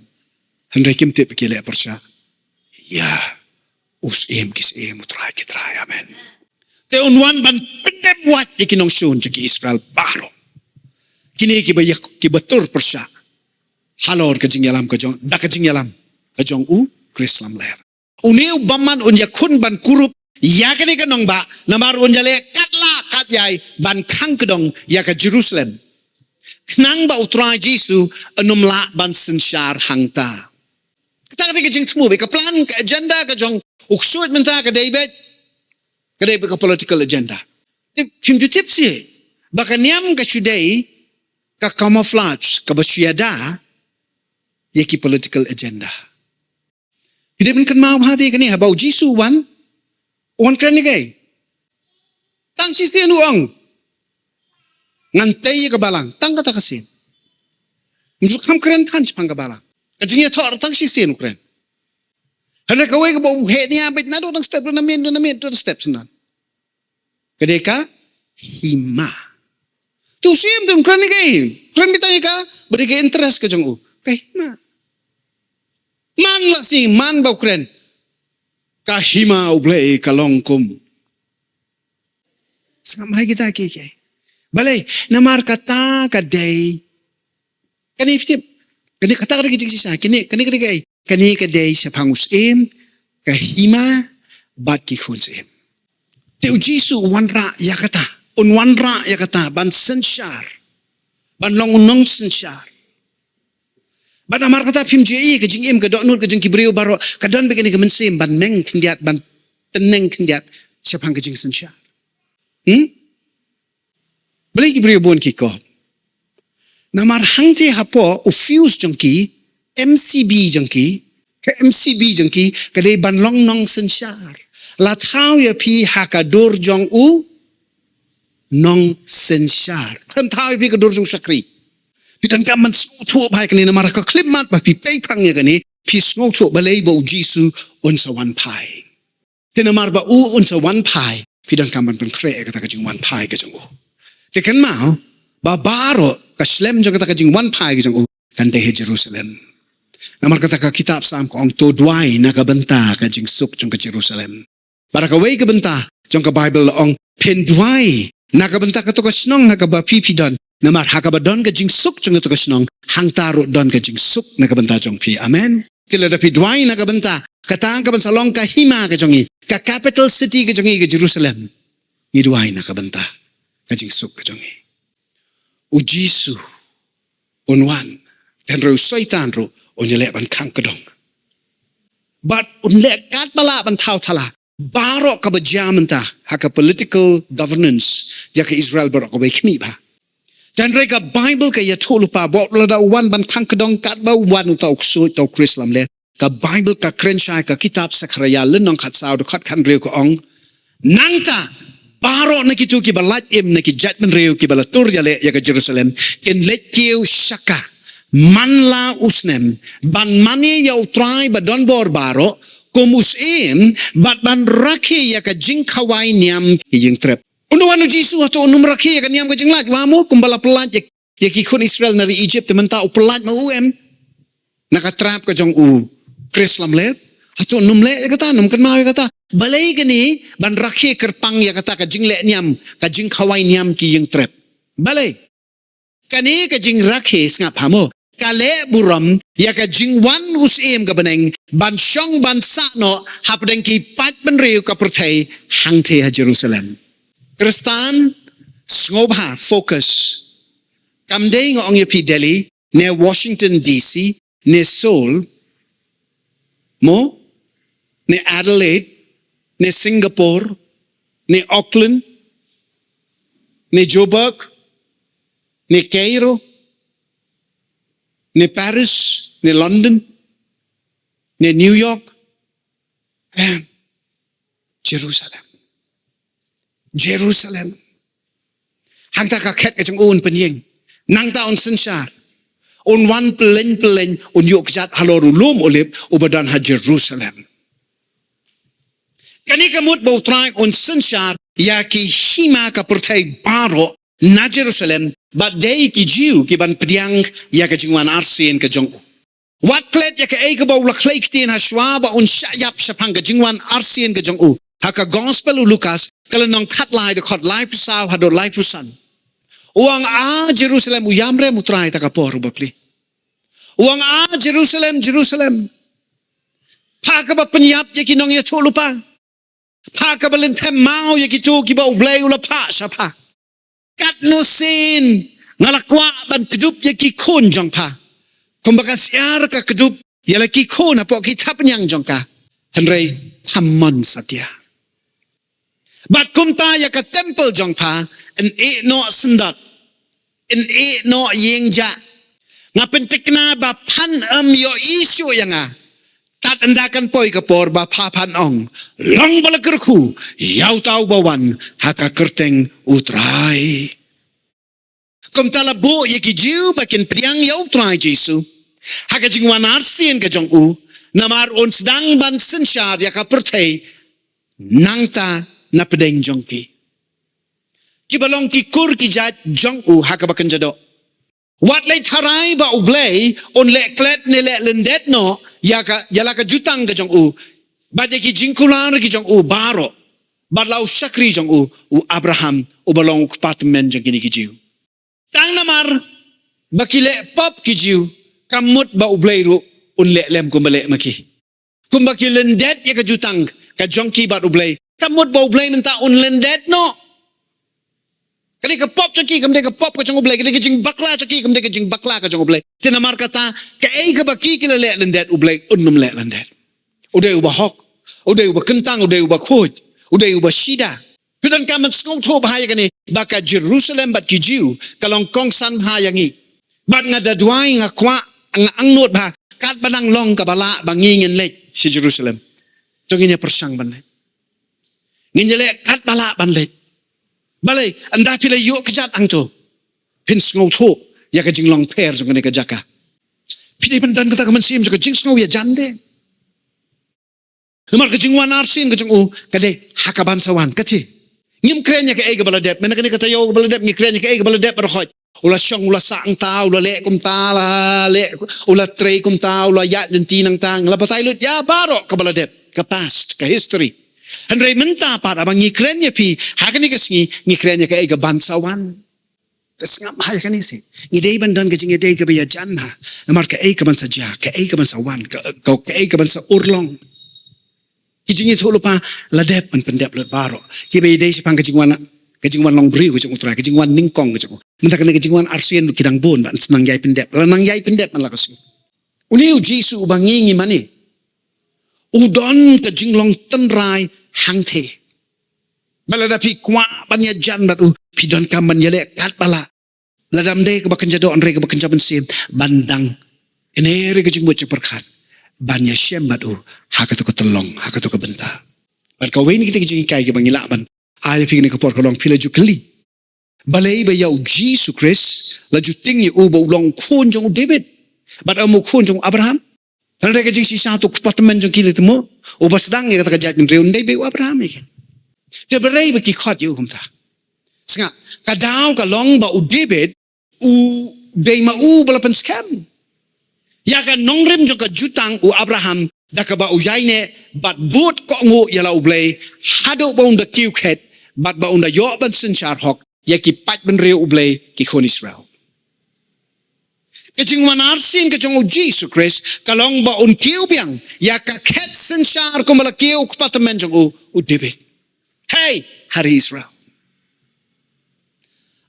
Hendai kim tip kile persya. Ya, usim kisim utrai kitrai, amen. Te unwan ban pendem wat ikinong sun jeki Israel baro. Kini kibatur persya. Halor kajing yalam kajong, da kajing yalam kajong Krislam ler. Uniu baman unya kun ban kurup ya kini kanong ba namar unjale katla katyai ban kang kedong ya ke Jerusalem. Nang ba utrai Jesu anumla ban sensyar hangta. Kita kata kejeng semua, ke plan, ke agenda, ke jong uksud menta ke David ke political agenda. Tim tu tip sih, bahkan niam ke sudai ke camouflage ke bersyada ya ki political agenda. Kita kan mau hati kan ni habau Jesu wan kan ni kai. Tang sisi nuang. Ngantai ke balang, tang kata kasin. Nusuk ham keren kan cepang ke balang. Kajingnya thor tang sisi nu keren. Hendak kawai ke bau he ni abit nado tang step na min tu step senan. Kedeka hima. Tu sim tu keren ni kai. Keren bitanya ka beri ke interest ke jong kai hima. Man lah si man bau keren. Ka hima ublei kalongkum. Sangat mahal kita kaya. Balai, namar kata kadai. Kani fitip. Kani kata kada kijing sisa. Kani kai. Kani kadai sa pangus kahima bat ki khuns Te Jesu wanra yakata. Unwanra yakata ban sensyar. Ban long sensyar. Ban namar kata pim jei kijing kadok kijing kibriu baro kadon begini kemensim ban meng kendiat ban teneng kendiat siapang kijing sensyar. Beli kibriu bon ki ko. Namar hangte hapo ufuse jongki MCB jongki ke MCB jongki kadai ban long nong sensyar. La tau ya pi hakadur jong nong sensyar. Kan tahu pi kedur jung sakri. Pidan ka man thu bai kani na mara ka klimat ba pi pei phang ya kani pi sngo thu balei bo jisu on sa wan pai. Tena mar ba on sa wan pai pidan ka man pen kre ka jing wan pai ka jung o. Te kan mau ba baro ka slem jung ka jing wan pai ka jung o kan te Jerusalem. Namar kata ka kitab Sam ko ang to duai na kabanta ka jing suk jung ka Jerusalem. Para ka way kabanta jung ka Bible ong pen duai na kabanta ka to ka snong na ka ba pipidan. Namar hakabadon ka jing suk jung to ka snong hang taro don ka jing suk na kabanta jung pi. Amen. Tila da pi duai na kabanta katang ka bansalong ka hima ka jongi ka capital city ka jongi ka Jerusalem. Ni duai na kabanta ka jing suk ka jongi. U Jisu unwan ten ro saitan ro onyle ban kang kadong. But unle kat bala ban tau thala barok ka bajamanta haka political governance ya ka Israel barok ka kmi ba. Dan reka Bible ka yatulu pa bo lada wan ban kang kadong kat ba wan utau ksut tau Krislam le ka Bible ka krensha ka kitab Sakarya lenong khat saud khat kan reu ko ong nangta baro na kitu ki balat im na ki judgment reu ki balatur ya le ya ka Jerusalem ken let kiu shaka manla usnem ban mani ya utrai ba don bor baro komus im bat ban rakhi ya ka jing khawai niam ki jing trep unduan Jisu ato unum rakhi ya ka niam ka jing lak wamu kumbala pelat ya ki kun Israel nari Egypt menta u pelat ma um nakatrap ka jong u Krislam le ato num le kata num kan mau kata balai gani ban rakhi kerpang ya kata ka jing le niam ka jing khawai niam ki jing trep balai kani ka jing rakhi ngap hamo kale buram ya ka jingwan usim ka beneng ban syong ban sakno hapdeng ki pat ben riu ka pertai hang te ha Jerusalem. Kristan ngobha focus kamdei ngong pi Delhi ne Washington DC ne Seoul mo ne Adelaide ne Singapore ne Auckland ne Joburg ne Cairo ne Paris, ne London, ne New York, and Jerusalem. Jerusalem. Hang ta ka khet ka jang un penyeng. Nang ta on sensyar. On wan peleng on yok jat haloru lum olip ubadan ha Jerusalem. Kani kamut bau trai on sensyar ya ki hima ka pertai baro na Jerusalem but day ki jiu ki ban pediang ya ka jingwan arsien ka jong wat klet ya ka e ka bau la klek stien ha shwaba on shayap shapang ka jingwan arsien ka jong u ha ka gospel u Lukas kala nong khat lai de khot lai pusaw ha do lai pusan uang a Jerusalem u yamre mutrai ta ka por bakli uang a Jerusalem pa ka ba penyap ya ki nong ya cholupa pa ka ba lentem mau ya ki tu ki ba ublay ula pa shapa kat no sin ngalakwa ban kedup ya ki kun jong pa kumbaga siar ka kedup ya la ki kun apo ki tap nyang jong ka henrei hamon satya bat kumta ya ka temple jong pa en e no sendat en e no yengja ngapen tekna ba pan yo isu yang a tat endakan poi ka por ba papan ong long balakerku yau tau bawan haka kerteng utrai kum tala bo ye ki jiu bakin priang yau trai Jesu haka jingwan arsien ka jong u namar on sedang ban sensyar ya ka pertai nangta na pedeng jong ki balong ki kur ki jat jong u haka bakan jado wat le tharai ba ublay on le klet ne le lendet no ya la ka jutang ka jong u ba je ki jingkular ki jong u baro ba lau sakri jong u Abraham u balong apartment jong kini ki jiu tang namar ba ki le pop ki jiu kamut ba ublay ru on le lem kumbale maki kumba ki lendet ya ka jutang ka jong ki ba ublay kamut ba ublay menta on lendet no kali ka pop chaki kam de ka pop ka jong ublay kali ka jing bakla chaki kam de ka jing bakla ka jong ublay tinamar kata ka e ka baki kila le lendet ublay unnum le lendet uday uba hok uday uba kentang uday uba khoj uday uba shida pidan ka man skong tho bahaya kani baka Jerusalem bat ki jiu kalong kong san hayangi bat nga dadwai nga kwa nga angnot ba kat banang long ka bala bangingen lek si Jerusalem jonginya persang ban ngin le kat bala ban lek Balai anda pila yuk kejat ang tu. Pin sngau tu ya ka jing long per jong ne ka jaka. Pili pendan kata kaman sim jong jing sngau ya jande. Umar ka jing wan arsin ka jong kade hakaban sawan kati. Ngim krenya ka ega baladep mena kani kata yo baladep ngi krenya ka ega baladep rohoj. Ula syong ula saang ta ula le kum ta la le ula tre kum ta ula ya dentinang tang la patay lut ya barok ka baladep ka past ka history. Handray menta pat abang ngi krenya pi hakani ka ngi krenya ka ega bansawan. Tas nga mahal ka nisi. Ngidey bandan ka jing ngidey ka baya jan ha. Namar ka ega bansa ja ka ega bansa wan ka ega bansa urlong. Kijing itu lupa ladep man pendep lut barok. Kibe idey sipang ka jing wana kajingwan long briu kajing utara kajingwan ningkong kajing mentah kena kajingwan arsien kidang bon ban senang yai pendep lanang yai pendep man lakas uni jisu ubangi mani udon kajing long tenrai hangte balada pi kwa banya jan batu pidon kaman yale kat bala ladam de ke bakan jado andre ke bakan jaban sim bandang enere kajing buat perkat banya syem batu hakatu ke telong hakatu ke benta bar kawin kita kajing kai ke bangilak ban Ayah fikir ni kapor kalong pila ju keli. Balai ba yau Jesus Christ la ju tinggi uba ulong kun jong David. Bad amu kun jong Abraham. Tan reka jing si satu apartemen jong kili temu. Uba sedang ya kata kajat reun dai be Abraham ikan. Te berai ba ki khot yu humta. Senga kadau kalong ba u David u dai ma u balapan scam. Ya kan nongrem jong ka jutang u Abraham dak ba u yaine bad but ko ngo ya la u blai hado ba unda kiu khet bat ba unda yo ban senchar hok ya ki pat ben reu ublay ki kon Israel. Kajing wanar sin kajong Jesus Christ kalong ba un kiu biang ya ka ket senchar ko malakiu kupatamen jong u David. Hey, hari Israel.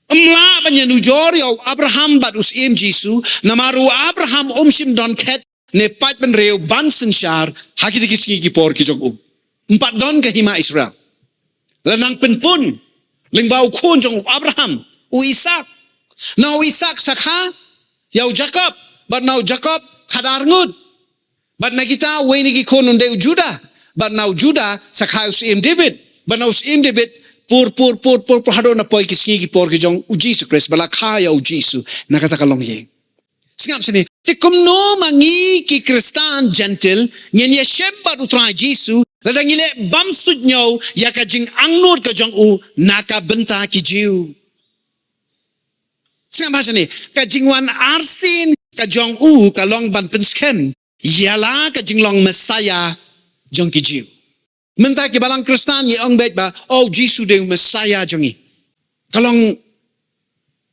Amla banya nujor yo Abraham bat us im Jesus namaru Abraham sim don ket ne pat ben reu ban senchar hakiti kiski ki por ki jong u. Empat don ke hima Israel. Lanang penpun lingbau kun jong Abraham u Ishak now Ishak sakha yau Jacob but now Jacob khadar ngud but na kita weni ki kun unde Judah but now Judah sakha usim David but now usim David pur hado na poi kiski ki por ki jong u Jesus Christ bala kha yau Jesus nakata kalong ye singap sini tikum no mangi ki Kristan gentle ngen ye shemba utrai Jesus ladang ile bam stud nyaw ya ka jing angnod ka jong u naka benta ki jiu singap bahasa ni ka jing wan arsin ka jong u ka long ban penskem yala ka jing long Messiah jong ki jiu menta ki balang Kristan ye ong bet ba oh Jesus de Messiah jongi kalong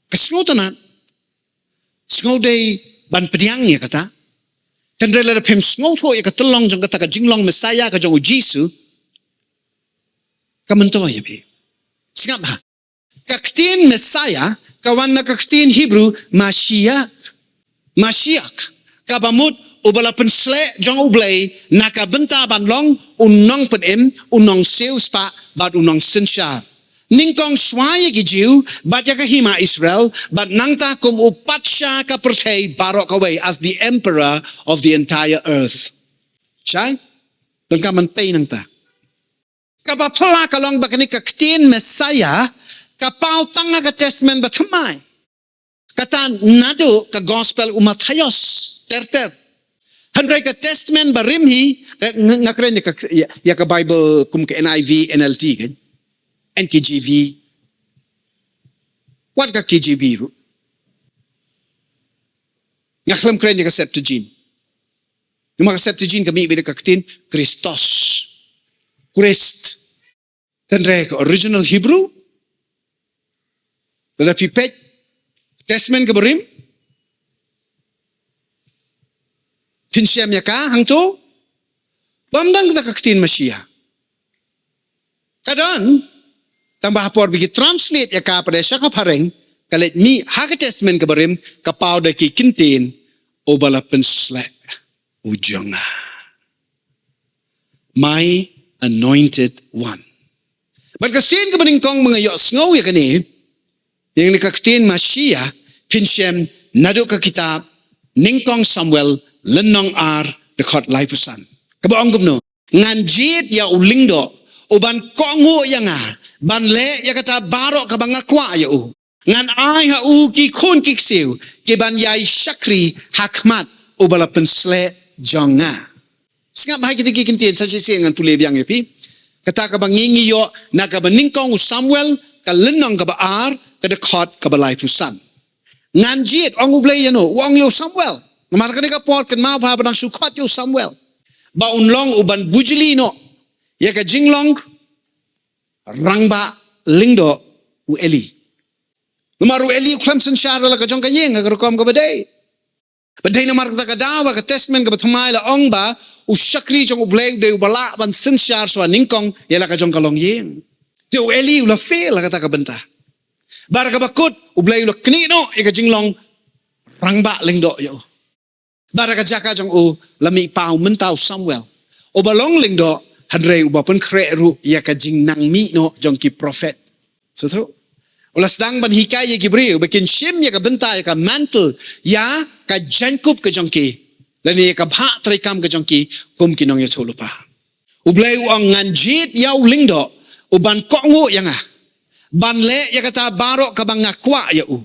kasnotana snode ban pediang ya kata tendre la pem sngo tho ya katolong jong kata ka jinglong Messiah ka jong Jesus kamanto ya pi singap ha kaktin Messiah kawan na kaktin Hebrew Mashiach kabamut ubala pensle jong ublay nakabenta banlong unong penem unong seuspa bad unong sensha ningkong swaya gijiu bat ka hima Israel but nangta kum upatsha ka pertay barok away as the emperor of the entire earth chay don ka man pay nangta kapapala kalong bakani kaktin Messiah kapau tanga ka testament batamay katan nado ka gospel umatayos terter handray ka testament barimhi ngakren ya ka Bible kum ka NIV NLT kan NKJV. What ka KJV? Ngaklam kren ka Septuagint. Yung mga Septuagint kami ibig kaktin Christos. Christ. Tenre ka original Hebrew. Lada pipet. Testament ka barim. Tinsyam ya ka hangto. Bamdang kita kaktin Mashiach. Kadang tambah por bigi translate ya ka pada syaka pareng kalet mi haka testament ka barim kapau da ki kintin o bala pensle ujonga my anointed one but kasin ka baning kong mga yo sngow ya kani yang nikaktin Mashiach pinshem nado ka kitab ningkong Samuel lenong ar dekot laipusan kabaong gumno nganjit ya ulingdo uban kongo ya nga ban le ya kata barok ka banga kwa ya u ngan ai ha u ki khon ki siu ki ban yai shakri hakmat u bala pensle jonga singap bahagi tiki kintin sa sisi ngan pule biang yapi kata ka bangingi yo na ka baningkong Samuel ka lenong ka baar ka dekot ka balai tusan ngan jit ong ublay yano wong yo Samuel ngamar ka ka pot kan ma ba banang sukot yo Samuel ba unlong uban bujili no ya ka jinglong rangba lingdo u Eli ngamar u Eli Clemson shara la ka jong ka yeng ka kom ka badai badai namar ka dawa ka testament ka batmai la ong ba u shakri jong ublay de u bala ban sin shar so ningkong ya la ka jong ka long yeng te u Eli u la fail la ka benta bar ka bakut ublay u la kni no ya ka jinglong rangba lingdo yo bar ka jaka jong u lami pau mentau Samuel o balong lingdo hadrei ubapun kreru ya ka jing nang mi no jong ki prophet so tu ulas dang ban hikai ya gibril bikin shim ya ka benta ya ka mantle ya ka jankup ka jong ki lani ya ka bha trikam ka jong ki kum kinong ya cholupa ublai uang nganjit yau lingdo uban kongu yang ban le ya kata barok ka bang ngakwa ya u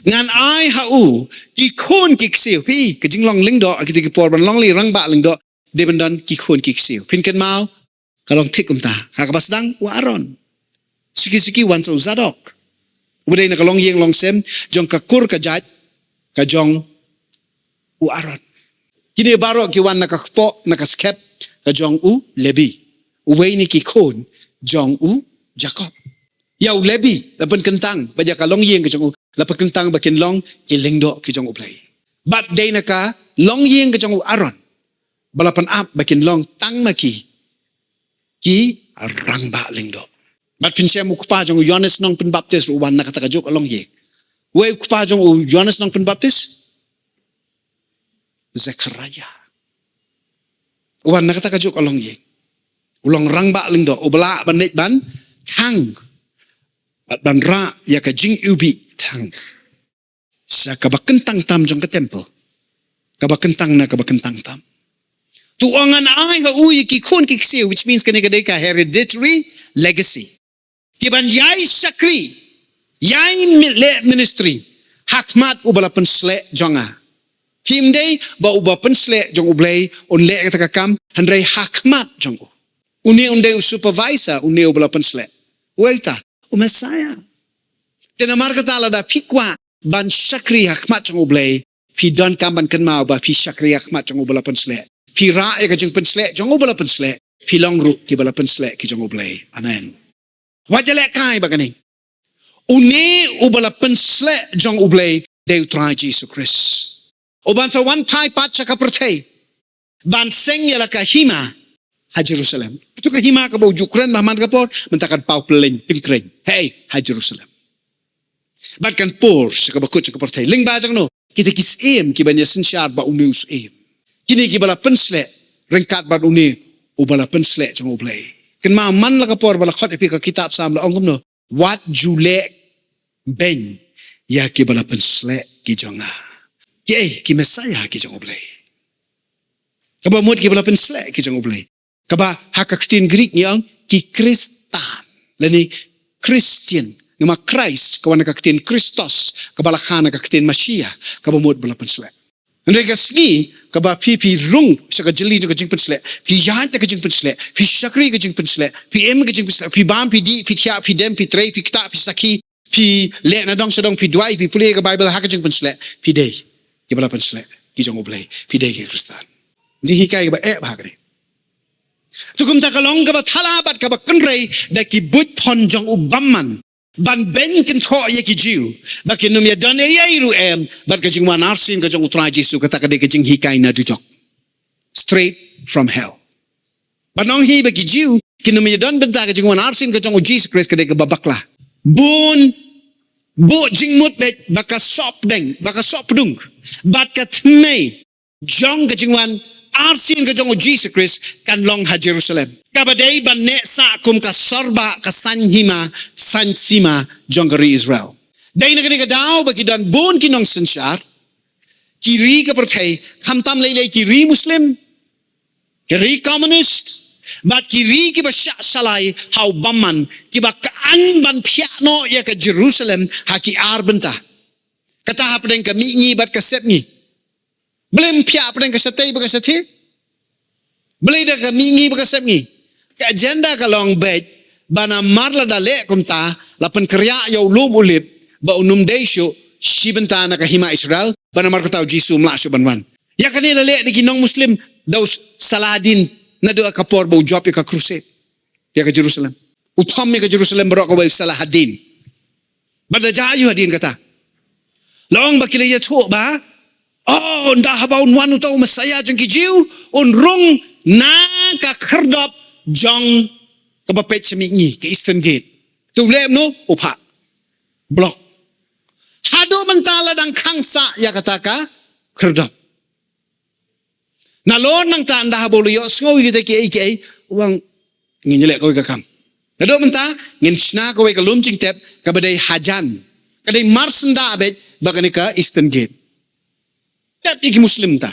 ngan ai ha u ki khon ki ksiu pi ka jinglong lingdo ki ki por ban long li rang ba lingdo de ban ki khon ki ksiu pin ken mau kalong thikum ta ha ka basdang wa aron siki wan so zadok udai na kalong yeng long sem jong ka kur ka jat ka jong u aron kini barok ki wan na ka po na ka skep ka jong u lebi uwei ni ki khon jong u Jacob yau lebi lapan kentang baja kalong yeng ke jong u lapan kentang bakin long ki lingdo ki jong u play but day naka long yeng ke jong u aron balapan ap bakin long tang maki ki rang ba lingdo but pinsya mu kupa jong u Yohanes nong pen baptis uwan na kata juk along yeng we kupa jong u Yohanes nong pen baptis Zechariah uwan na kata juk along yeng ulong rang ba lingdo ubala ban net ban tang ban ra ya ka jing ubi tang sa ka bakentang tam jong ka temple ka bakentang na ka bakentang tam tuangan ai ka uyi ki khon ki ksiu which means kane ka hereditary legacy ki ban yai sakri yai ministry hakmat ubala pensle jonga tim day ba uba pensle jong ublay on le ka kam handrai hakmat jong uni unde supervisor uni ubala pensle waita Messiah. Tenamar kata la da pikwa ban shakri hakmat jong ublay pi don kamban kan mau ba pi shakri hakmat jong ubala pensle pi ra ya ka jong pensle jong ubala pensle pi long ru ki bala pensle ki jong ublay amen wajale kai bagani uni ubala pensle jong ublay de utrai Jesus Christ oban sa one pai pat ka pertai ban seng ya la ka hima ha Jerusalem itu ka hima ka bau jukran mahman ka por mentakan pau peleng pingkreng hey ha Jerusalem bat kan por sa ka bakut sa ka pertai ling ba jang no kita kisem ki banya sinsyar ba unius em kini ki bala pensle rengkat ba uni ubala pensle jong ublay ken ma man la ka por bala khot epi ka kitab sam la ongom no what jule ben ya ki bala pensle ki jonga ki Messiah ki jong ublay kaba mut ki bala pensle ki jong ublay kaba hakaktin Greek yang ki Kristan lani Christian nama Christ kawan kaktin Christos kabala khana kaktin Mashiach kaba mod bala pensle ndre gasni kaba pi rung sa jeli ka jing pensle pi yan ka jing pensle pi shakri ka jing pensle pi em ka jing pensle pi bam pi di pi tia pi dem pi tre pi kita pi saki pi le na dong sadong pi duai pi pule ka Bible hakajing pensle pi dei ki bala pensle ki jong oblay pi dei ki Kristan di hikai ba bahagre tukum takalong ka ba thalabat ka ba kanrei da ki but pon jong ubamman ban ben kin tho ye ki jiu ba kin num ya don e yairu em bat ka jing wan arsin ka jong utrai Jesu ka ta ka de ka jing hikai na dujok straight from hell ba nong hi ba ki jiu kin num ya don ben ta ka jing wan arsin ka jong Jesus Christ ka de ka babakla bun bo jing mut be ba ka sop deng ba ka sop dung bat ka tmei jong ka jing wan arsin ka jong Jesus Christ kan long ha Jerusalem kabadai ban ne sa kum ka sorba ka sanhima sansima jong ka Israel dai na ka daw ba ki dan bon ki nong sanshar kiri ka perthai khamtam lei ki ri muslim ki ri communist Bat kiri kiba syak salai hau baman kiba kaan ban piak no ya ke Jerusalem haki ar bentah. Kata ha pedeng kami ngi bat kaset ni. Belum piak pedeng kasetai bakaseti. Belai dah kami ngi bakaset ni. Ka agenda ka long bed bana marla da le kumta lapan kerja ya ulum ulip ba unum deisyo shibenta na kahima Israel bana mar kataw Jisu mlasyo banwan. Ya kanila le di kinong Muslim daw Saladin na doa kapor bau job ya ka crusade ya ka Jerusalem. Utam ya ka Jerusalem barok ka Salahadin. Bada jayu hadin kata. Long ba kilaya tu ba? Oh, nda habaw wanu tau Mesaya jeng kijiu unrung na ka kerdop jong kabapet semingi ke Eastern Gate. Tu lem no upa blok. Hado mentala dang kangsa ya kata ka kerdop. Nalon nang tanda habolo yo ngowi kita ki uang nginyelek kowe ka kam. Nado menta ngin sna kowe ka lumcing tep ka badai hajan. Kadai marsenda abet bagani ka Eastern Gate. Tep iki Muslim ta.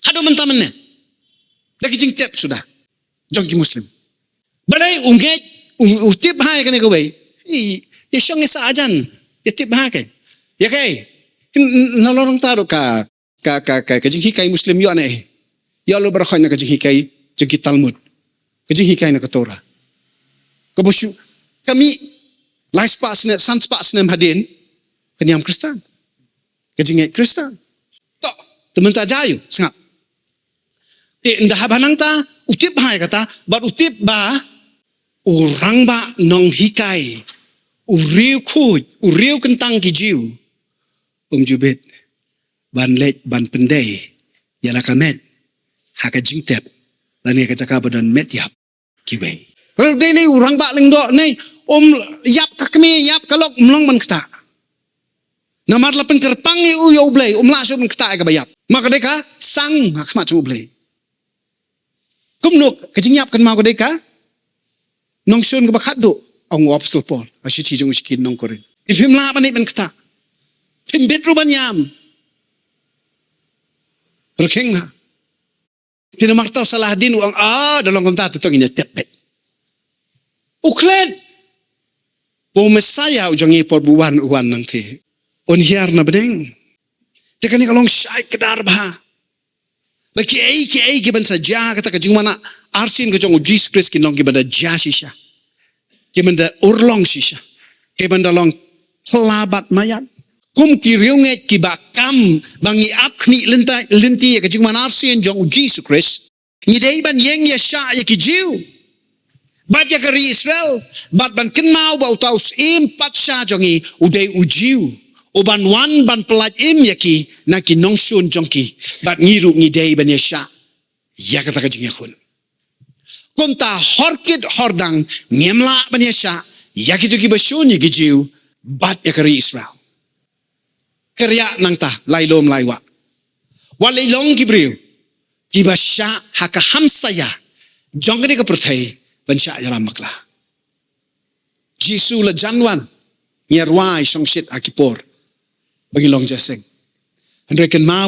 Hado menta menne. Daki jing tep sudah. Jong ki Muslim. Badai unget utip hai kane kowe. Ya syong isa ajan. Ya tip hai ke. Ya kai. Nalon taro ka kajing hikai Muslim yo ane ya lo barakhon na kajing hikai jeng Talmud kajing hikai na Torah kabusu kami lais pas ne sans pas ne hadin kanyam Kristen kajing Kristen to temen ta jayu sangap te nda habanang ta utip hai kata bar utip ba orang ba nong hikai uriu khu uriu kentang kijiu jubet ban lej ban pendai yala kamet haka jingtep lani ka jaka badan met yap kiwe kalau dei ni orang ba ling do nei yap kakmi yap kalok mlong man kta namar lapen kerpang yu yo blai laso man kta ka bayap maka deka sang hakmat u blai kumnuk ka jingyap kan ma ko deka nong sun ka bakhat do ong apostol Paul ashi ti jong skin nong korin ifim la ban ni man kta pim betru ban yam Berking na. Tinamartaw Salahadin uang dalang kumta tutong inyatepet. Uklet. Po Mesaya ujang ipor buwan uwan nang ti. Unhiar na bedeng. Teka ni kalong syai kedar bah. Baki ay kiban sa jya kata kajing mana arsin kajong Jesus Christ kinong kiban da jya sisya. Kiban da urlong sisya. Kiban da long labat mayat. Kum kiriunget kibakam bangi ap kni linti ya kajing manarsian jong Jesus Christ ni dei ban yeng ya sha ya kijiu bat ya kari Israel bat ban kenmau bau taus im pat sha jongi udei ujiu uban wan ban pelat im ya ki na ki nongsun jongki bat ngiru ni dei ban ya sha ya kata kajing ya kun kunta horkit hordang ngemla ban ya sha ya kitu ki basyun ya kijiu bat ya kari Israel kerja nang ta lailom laiwa walai long kibriu kibasya haka hamsaya jongani ka perthai bansya yalam makla Jisu la janwan nyarwai songsit akipor bagi long jaseng andre ken mau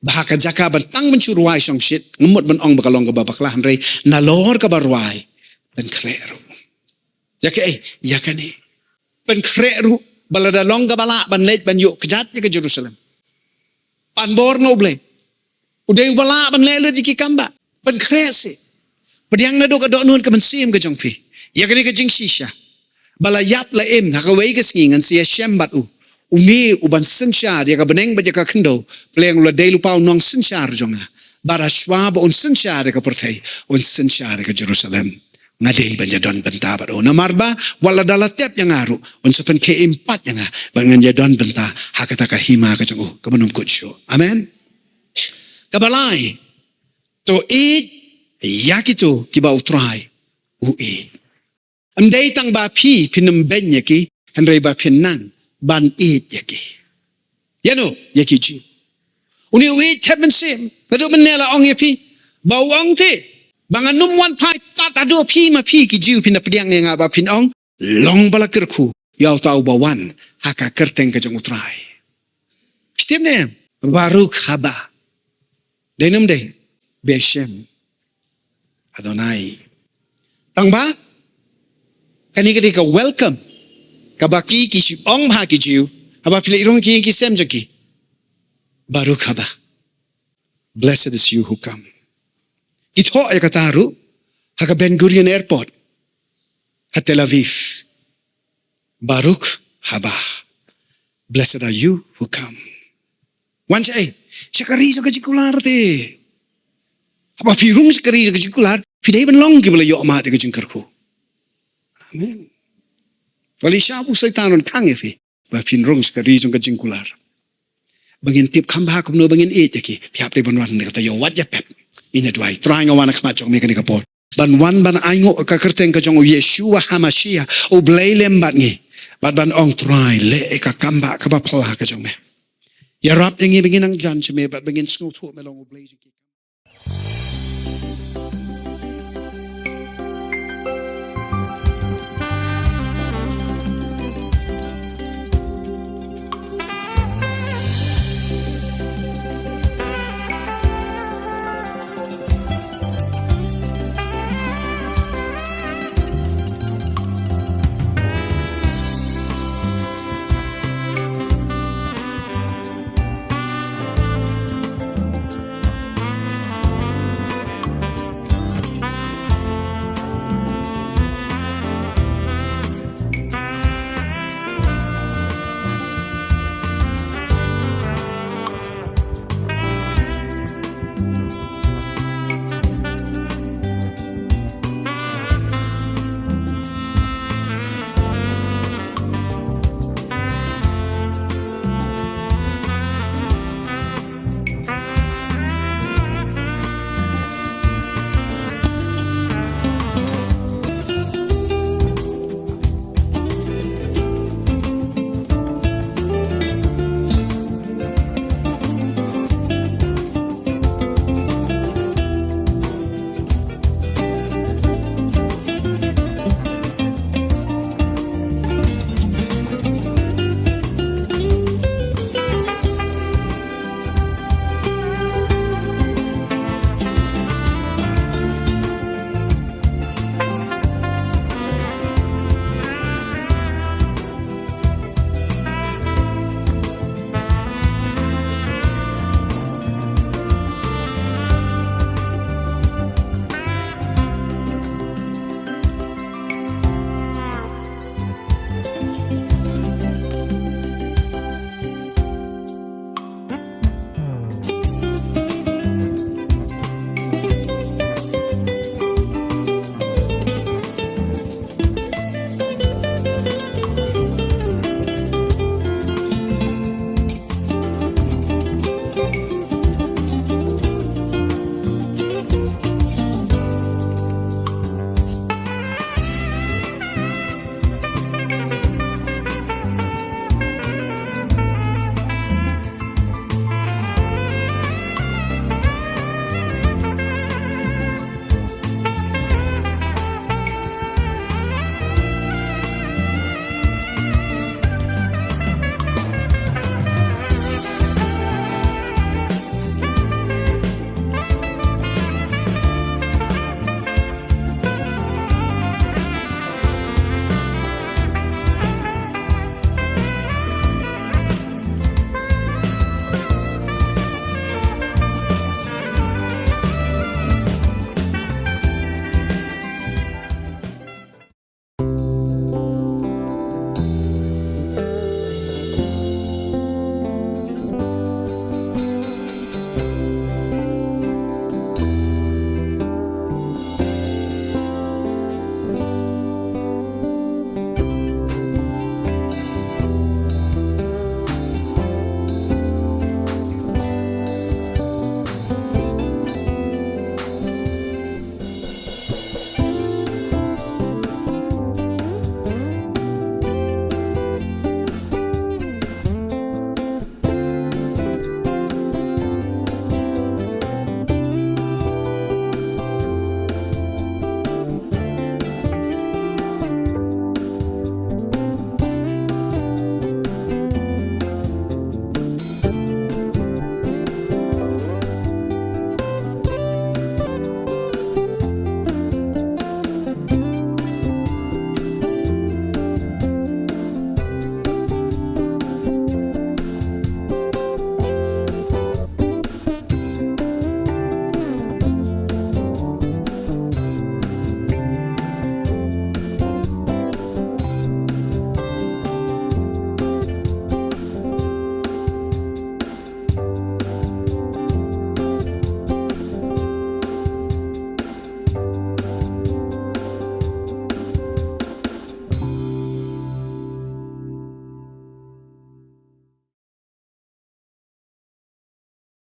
bahaka jaka bantang mencurwai songsit ngemut ban ong bakalong ka babaklah andre nalor ka barwai ben kreru yakane ben kreru balada long gabala ban lej ban yuk kejatnya ke Jerusalem pan bor no ble udai bala ban lele jiki kamba ban krese pediang nado ka do nun ka mensim ke jongpi ya kani ke jing sisha bala yap la em ha ka wei ke singan sia syambat umi uban sensha dia ka beneng ba ka kendo pleng la dei lu pau nong sensha jonga bara shwa ba un sensha ka pertai un sensha ka Jerusalem ngadei banja don benta bado namarba wala dalatep yang ngaru on sepen ke empat yang bangan ya don benta hakata ka hima ka jongo ka menum kutsyo amen kabalai to yakitu kiba utrai andai tang ba pinum ben yaki handrai ba pinang ban yaki yano yaki ji uni temen sim nado menela ong yapi bawang te bangan numwan pai tat ado pi ma pi ki jiu pina pediang nga ba pin ong long bala kerku yau tau bawan haka kerteng ke jong utrai pistim ne baruk haba denum de beshem Adonai. Tang ba? Kani ka welcome. Kabaki ki si ong ba ki jiu. Haba pila irong ki sem jaki. Baruch haba. Blessed is you who come. Ito ay kataru. Haka Ben Gurion Airport. Ha Tel Aviv. Baruch haba. Blessed are you who come. Once ay, siya kariso ka jikular te. Haba pirung siya kariso ka jikular. Pida even long ki bala yo amate ka jingkarku. Amen. Wali siya po sa itanon kang efi. Ba pinrong siya kariso ka jikular. Bangin tip kamba kum no bangin e jaki. Piap de banwan ni kata yo wat ya pep. Ina duai. Trying awana kamachok me kanika pot. Ban wan ban aingo ka kerteng ka jong o Yeshua HaMashiach o blailem bat ngi. Ban ong try le ka kamba ka ba pala ka jong me. Ya rap tingi bangin ang jan chime bat bangin snow to me long o blaze.